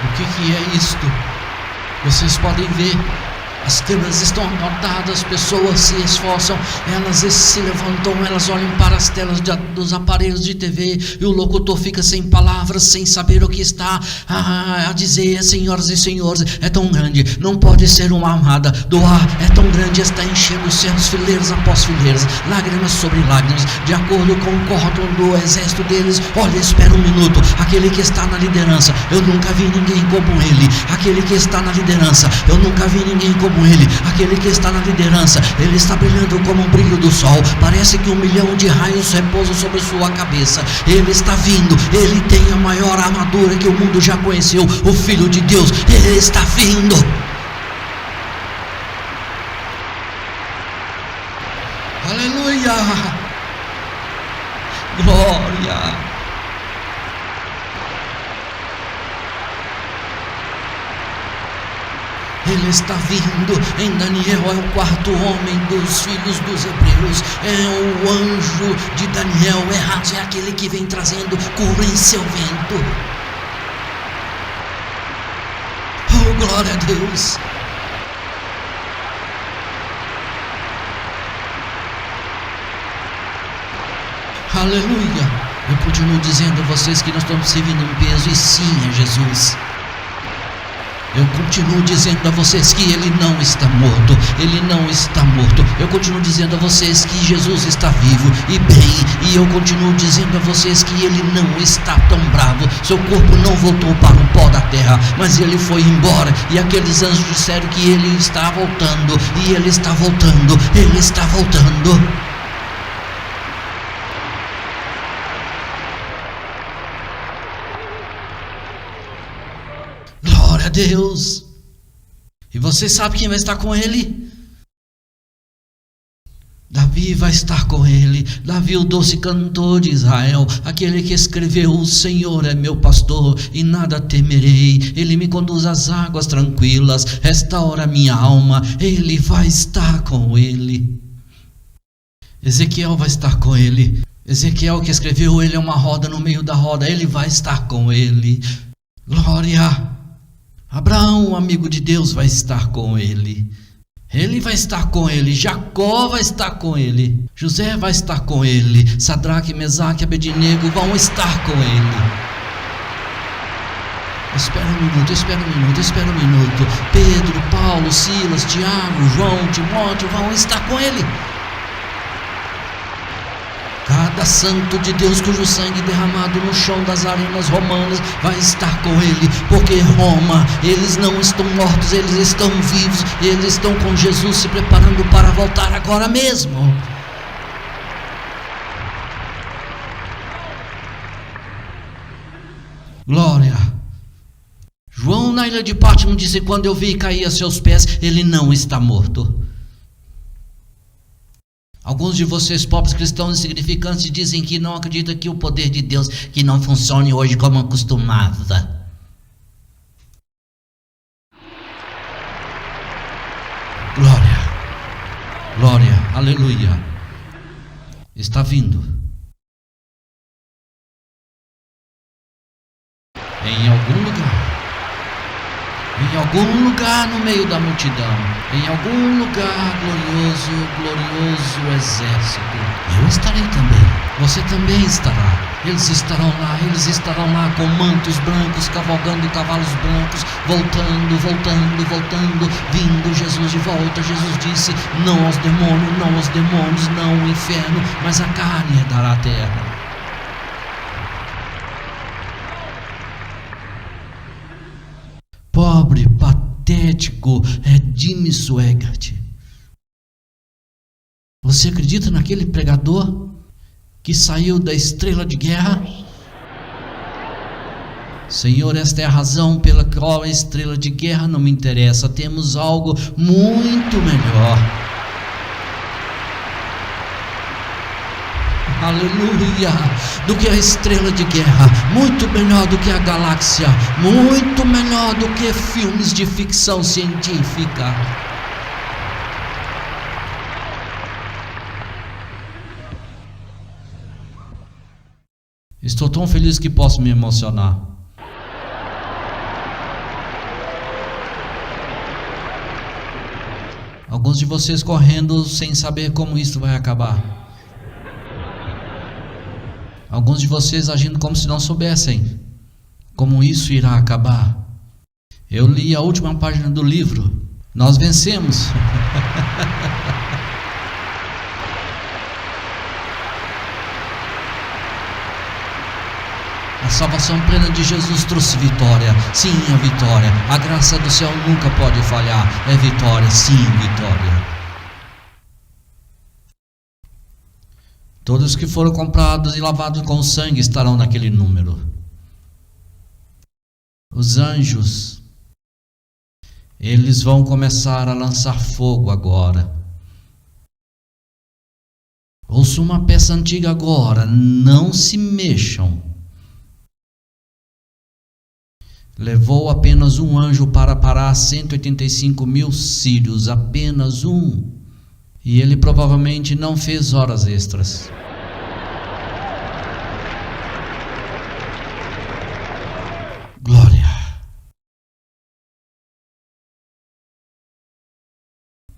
Speaker 1: O que é isto? Vocês podem ver. As câmeras estão apontadas, pessoas se esforçam, elas se levantam, elas olham para as telas dos aparelhos de TV, e o locutor fica sem palavras, sem saber o que está a dizer. Senhoras e senhores, é tão grande, não pode ser uma armada do ar, é tão grande, está enchendo os céus, fileiras após fileiras, lágrimas sobre lágrimas, de acordo com o cordão do exército deles. Olha, espera um minuto, aquele que está na liderança, eu nunca vi ninguém como ele. Aquele que está na liderança, eu nunca vi ninguém como ele. Aquele que está na liderança, ele está brilhando como um brilho do sol. Parece que 1 milhão de raios repousam sobre sua cabeça. Ele está vindo, ele tem a maior armadura que o mundo já conheceu. O Filho de Deus, ele está vindo. Aleluia! Glória! Ele está vindo. Em Daniel é o quarto homem dos filhos dos hebreus. É o anjo de Daniel. É aquele que vem trazendo cura em seu vento. Oh, glória a Deus. Aleluia. Eu continuo dizendo a vocês que nós estamos servindo um peso, e sim, é Jesus. Eu continuo dizendo a vocês que ele não está morto. Ele não está morto. Eu continuo dizendo a vocês que Jesus está vivo e bem. E eu continuo dizendo a vocês que ele não está tão bravo. Seu corpo não voltou para o pó da terra, mas ele foi embora. E aqueles anjos disseram que ele está voltando. E ele está voltando. Ele está voltando. Deus. E você sabe quem vai estar com ele? Davi vai estar com ele. Davi, o doce cantor de Israel, aquele que escreveu: o Senhor é meu pastor e nada temerei, ele me conduz às águas tranquilas, restaura minha alma. Ele vai estar com ele. Ezequiel vai estar com ele. Ezequiel que escreveu: ele é uma roda no meio da roda, ele vai estar com ele. Glória. Abraão, amigo de Deus, vai estar com ele. Ele vai estar com ele. Jacó vai estar com ele. José vai estar com ele. Sadraque, Mesaque e Abednego vão estar com ele. Espera um minuto. Pedro, Paulo, Silas, Tiago, João, Timóteo vão estar com ele. Cada santo de Deus cujo sangue derramado no chão das arenas romanas vai estar com ele, porque Roma, eles não estão mortos, eles estão vivos, eles estão com Jesus se preparando para voltar agora mesmo. Glória. João na ilha de Pátmos disse: quando eu vi cair a seus pés, ele não está morto. Alguns de vocês, pobres cristãos insignificantes, dizem que não acreditam que o poder de Deus que não funcione hoje como costumava. Glória, aleluia. Está vindo. Em algum lugar no meio da multidão, em algum lugar glorioso exército, eu estarei também, você também estará. Eles estarão lá com mantos brancos, cavalgando cavalos brancos, voltando, vindo Jesus de volta. Jesus disse: não aos demônios, não ao inferno, mas a carne herdará a terra. Pobre, patético, Jimmy Swaggart. Você acredita naquele pregador que saiu da estrela de guerra? Senhor, esta é a razão pela qual a estrela de guerra não me interessa. Temos algo muito melhor. Aleluia, do que a estrela de guerra, muito melhor do que a galáxia, muito melhor do que filmes de ficção científica. Estou tão feliz que posso me emocionar. Alguns de vocês correndo sem saber como isso vai acabar. Alguns de vocês agindo como se não soubessem como isso irá acabar. Eu li a última página do livro. Nós vencemos. A salvação plena de Jesus trouxe vitória. Sim, a vitória. A graça do céu nunca pode falhar. É vitória, sim, vitória. Todos que foram comprados e lavados com sangue estarão naquele número. Os anjos, eles vão começar a lançar fogo agora. Ouça uma peça antiga agora, não se mexam. Levou apenas um anjo para parar 185 mil sírios, apenas um. E ele provavelmente não fez horas extras. Glória.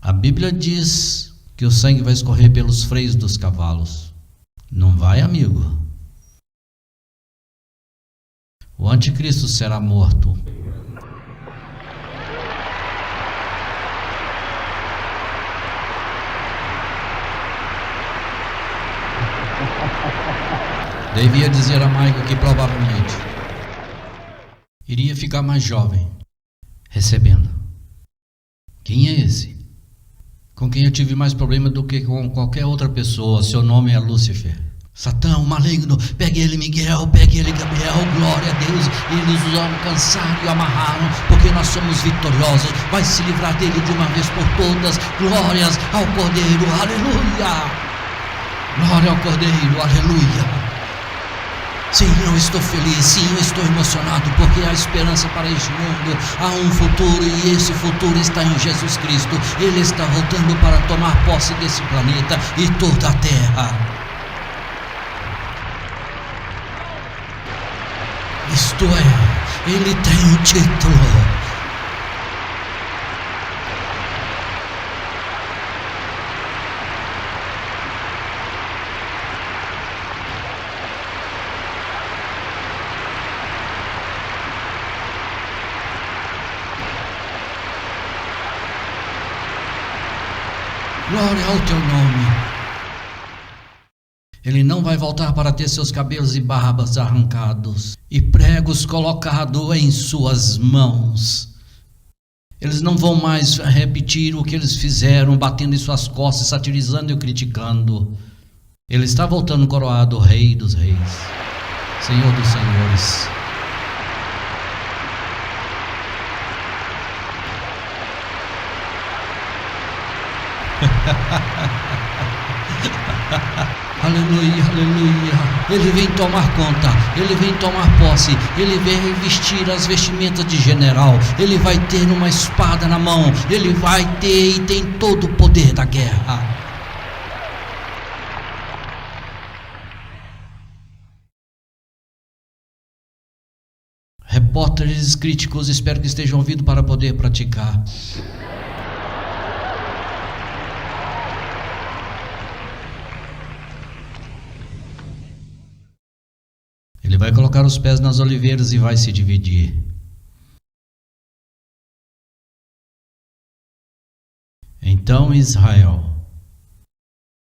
Speaker 1: A Bíblia diz que o sangue vai escorrer pelos freios dos cavalos. Não vai, amigo? O anticristo será morto. Devia dizer a Michael que provavelmente iria ficar mais jovem, recebendo. Quem é esse? Com quem eu tive mais problema do que com qualquer outra pessoa. Seu nome é Lúcifer.
Speaker 2: Satã, o maligno, pegue ele, Miguel, pegue ele, Gabriel, glória a Deus. Eles os alcançaram e amarraram, porque nós somos vitoriosos. Vai se livrar dele de uma vez por todas. Glórias ao Cordeiro, aleluia. Glória ao Cordeiro, aleluia. Sim, eu estou feliz, sim, eu estou emocionado, porque há esperança para este mundo, há um futuro e esse futuro está em Jesus Cristo. Ele está voltando para tomar posse desse planeta e toda a terra. Isto é, ele tem o título. Glória ao teu nome. Ele não vai voltar para ter seus cabelos e barbas arrancados e pregos colocados em suas mãos. Eles não vão mais repetir o que eles fizeram, batendo em suas costas, satirizando e criticando. Ele está voltando coroado, Rei dos Reis, Senhor dos Senhores. Aleluia, aleluia. Ele vem tomar conta, ele vem tomar posse, ele vem revestir as vestimentas de general. Ele vai ter uma espada na mão, ele vai ter e tem todo o poder da guerra. Repórteres críticos, espero que estejam ouvindo para poder praticar. Ele vai colocar os pés nas oliveiras e vai se dividir. Então Israel,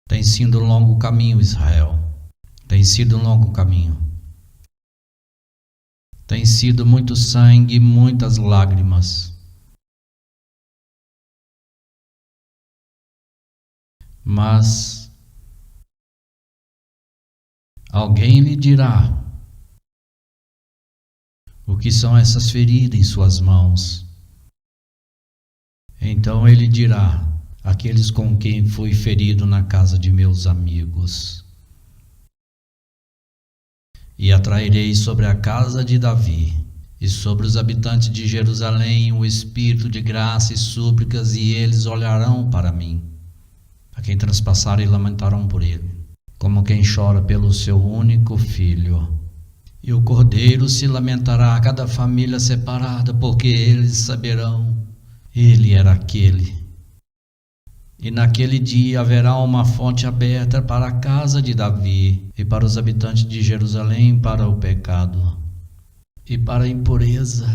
Speaker 2: tem sido um longo caminho, Israel, tem sido um longo caminho. Tem sido muito sangue, muitas lágrimas. Mas alguém lhe dirá o que são essas feridas em suas mãos. Então ele dirá: aqueles com quem fui ferido na casa de meus amigos. E atrairei sobre a casa de Davi e sobre os habitantes de Jerusalém o espírito de graça e súplicas, e eles olharão para mim, a quem transpassarem e lamentarão por ele, como quem chora pelo seu único filho. E o cordeiro se lamentará a cada família separada, porque eles saberão, ele era aquele. E naquele dia haverá uma fonte aberta para a casa de Davi e para os habitantes de Jerusalém, para o pecado e para a impureza.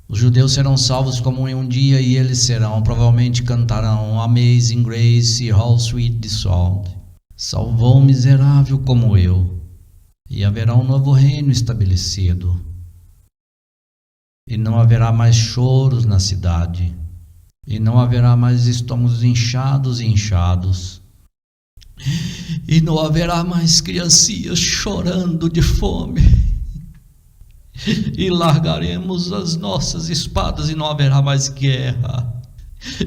Speaker 2: Os judeus serão salvos como em um dia, e eles provavelmente cantarão Amazing Grace, How Sweet the Sound. Salvou um miserável como eu. E haverá um novo reino estabelecido. E não haverá mais choros na cidade. E não haverá mais estômagos inchados e inchados. E não haverá mais criancinhas chorando de fome. E largaremos as nossas espadas e não haverá mais guerra.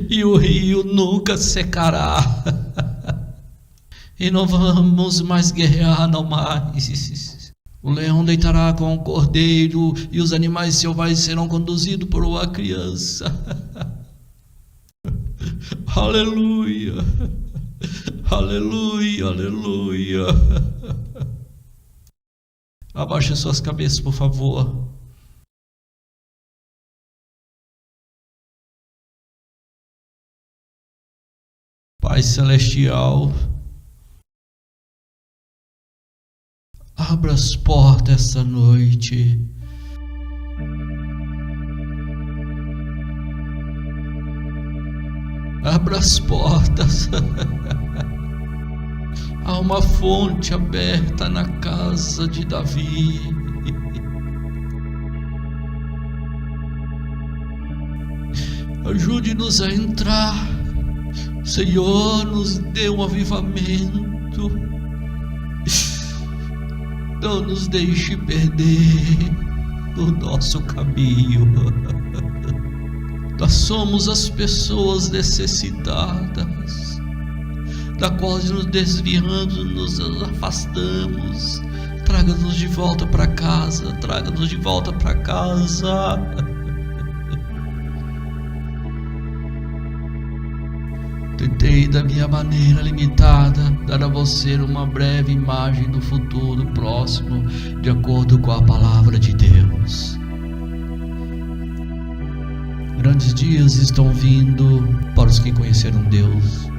Speaker 2: E o rio nunca secará. E não vamos mais guerrear, não mais. O leão deitará com o cordeiro, e os animais selvagens serão conduzidos por uma criança. Aleluia, aleluia, aleluia. Abaixe suas cabeças, por favor. Pai Celestial, abra as portas esta noite. Abra as portas. Há uma fonte aberta na casa de Davi. Ajude-nos a entrar. Senhor, nos dê um avivamento. Não nos deixe perder o nosso caminho. Nós somos as pessoas necessitadas, da qual nos desviamos, nos afastamos. Traga-nos de volta para casa, traga-nos de volta para casa. Tentei, da minha maneira limitada, dar a você uma breve imagem do futuro próximo, de acordo com a palavra de Deus. Grandes dias estão vindo para os que conheceram Deus.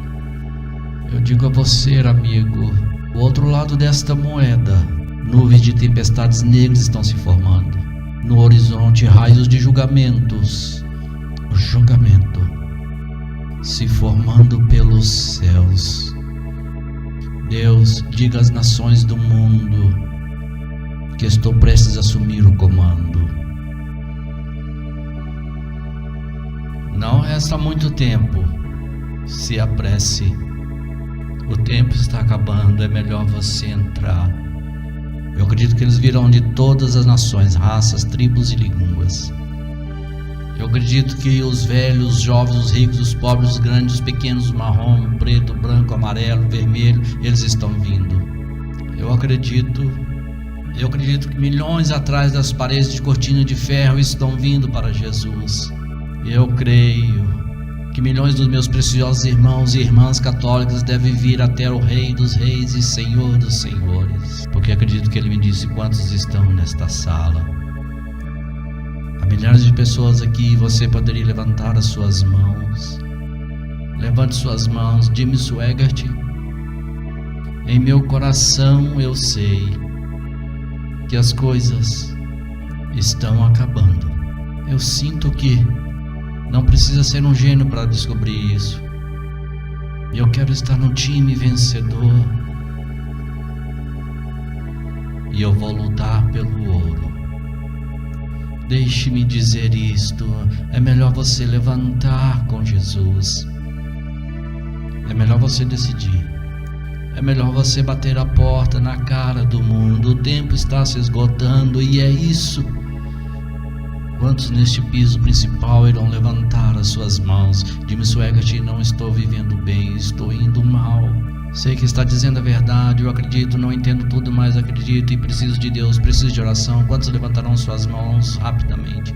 Speaker 2: Eu digo a você, amigo, o outro lado desta moeda, nuvens de tempestades negras estão se formando. No horizonte, raios de julgamentos. O julgamento se formando pelos céus. Deus, diga às nações do mundo que estou prestes a assumir o comando. Não resta muito tempo. Se apresse. O tempo está acabando, é melhor você entrar. Eu acredito que eles virão de todas as nações, raças, tribos e línguas. Eu acredito que os velhos, os jovens, os ricos, os pobres, os grandes, os pequenos, o marrom, o preto, o branco, o amarelo, o vermelho, eles estão vindo. Eu acredito que milhões atrás das paredes de cortina de ferro estão vindo para Jesus. Eu creio que milhões dos meus preciosos irmãos e irmãs católicas devem vir até o Rei dos Reis e Senhor dos Senhores, porque acredito que Ele me disse quantos estão nesta sala. Há milhares de pessoas aqui, você poderia levantar as suas mãos. Levante suas mãos. Jimmy Swaggart, em meu coração eu sei que as coisas estão acabando. Eu sinto que não precisa ser um gênio para descobrir isso. Eu quero estar no time vencedor. E eu vou lutar pelo ouro. Deixe-me dizer isto. É melhor você levantar com Jesus. É melhor você decidir. É melhor você bater a porta na cara do mundo. O tempo está se esgotando e é isso. Quantos neste piso principal irão levantar as suas mãos? Jimmy Swaggart, não estou vivendo bem, estou indo mal. Sei que está dizendo a verdade, eu acredito, não entendo tudo, mas acredito e preciso de Deus, preciso de oração. Quantos levantarão suas mãos rapidamente?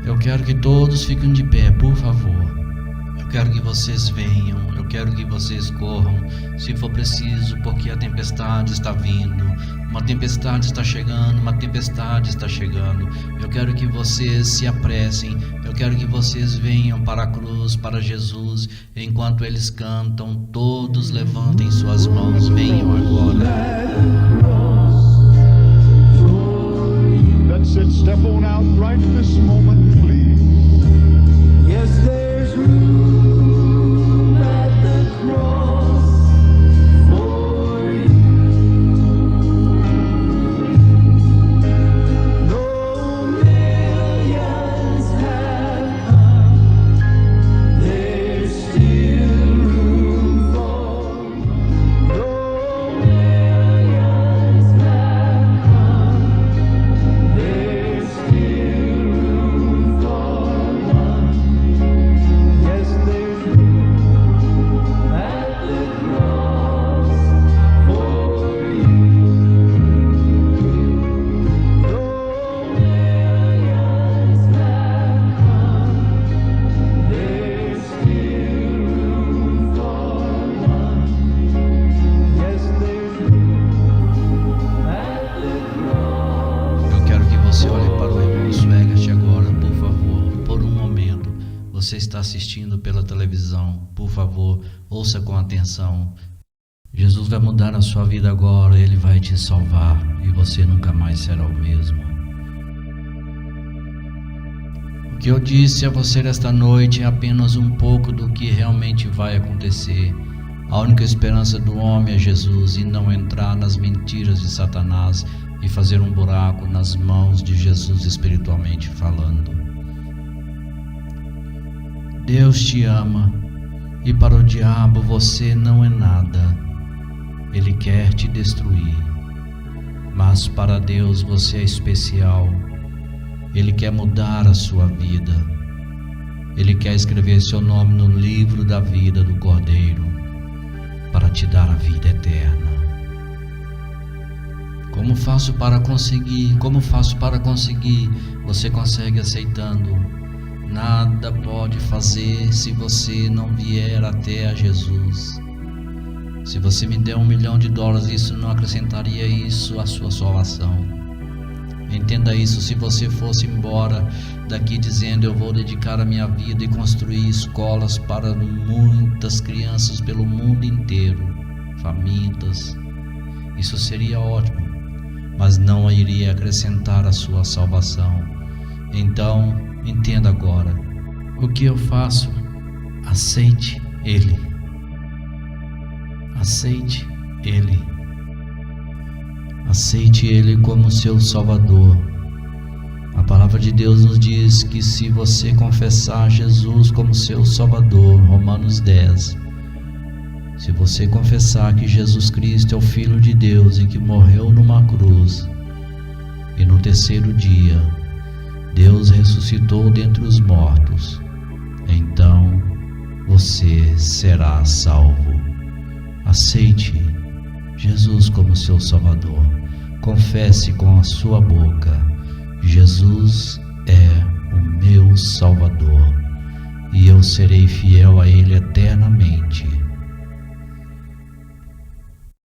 Speaker 2: Eu quero que todos fiquem de pé, por favor. Eu quero que vocês venham, eu quero que vocês corram, se for preciso, porque a tempestade está vindo. Uma tempestade está chegando, uma tempestade está chegando. Eu quero que vocês se apressem. Eu quero que vocês venham para a cruz, para Jesus. Enquanto eles cantam, todos levantem suas mãos. Venham agora.
Speaker 3: That's it. Step on out right this moment, please. Yes, there's room at the cross for you. Though millions have come, there's still room for one. Though millions have come, there's still room for one. Yes, there's room at the cross for you. Though millions have come, there's still room for one. Yes, there's room at the cross.
Speaker 2: Eu quero que você olhe para o irmão Swaggart agora, por favor, por um momento. Você está assistindo pela televisão, por favor, ouça com atenção. Jesus vai mudar a sua vida agora, Ele vai te salvar e você nunca mais será o mesmo. O que eu disse a você nesta noite é apenas um pouco do que realmente vai acontecer. A única esperança do homem é Jesus e não entrar nas mentiras de Satanás e fazer um buraco nas mãos de Jesus espiritualmente falando. Deus te ama e para o diabo você não é nada. Ele quer te destruir. Mas para Deus você é especial. Ele quer mudar a sua vida. Ele quer escrever seu nome no livro da vida do Cordeiro para te dar a vida eterna. Como faço para conseguir? Como faço para conseguir? Você consegue aceitando. Nada pode fazer se você não vier até a Jesus. Se você me der $1 milhão, isso não acrescentaria isso à sua salvação. Entenda isso. Se você fosse embora daqui dizendo eu vou dedicar a minha vida e construir escolas para muitas crianças pelo mundo inteiro, famintas, isso seria ótimo, mas não iria acrescentar a sua salvação. Então, entenda agora. O que eu faço? Aceite Ele. Aceite Ele. Aceite Ele como seu Salvador. A palavra de Deus nos diz que se você confessar Jesus como seu Salvador, Romanos 10, se você confessar que Jesus Cristo é o Filho de Deus e que morreu numa cruz, e no terceiro dia Deus ressuscitou dentre os mortos, então você será salvo. Aceite Jesus como seu Salvador. Confesse com a sua boca: Jesus é o meu Salvador, e eu serei fiel a Ele eternamente.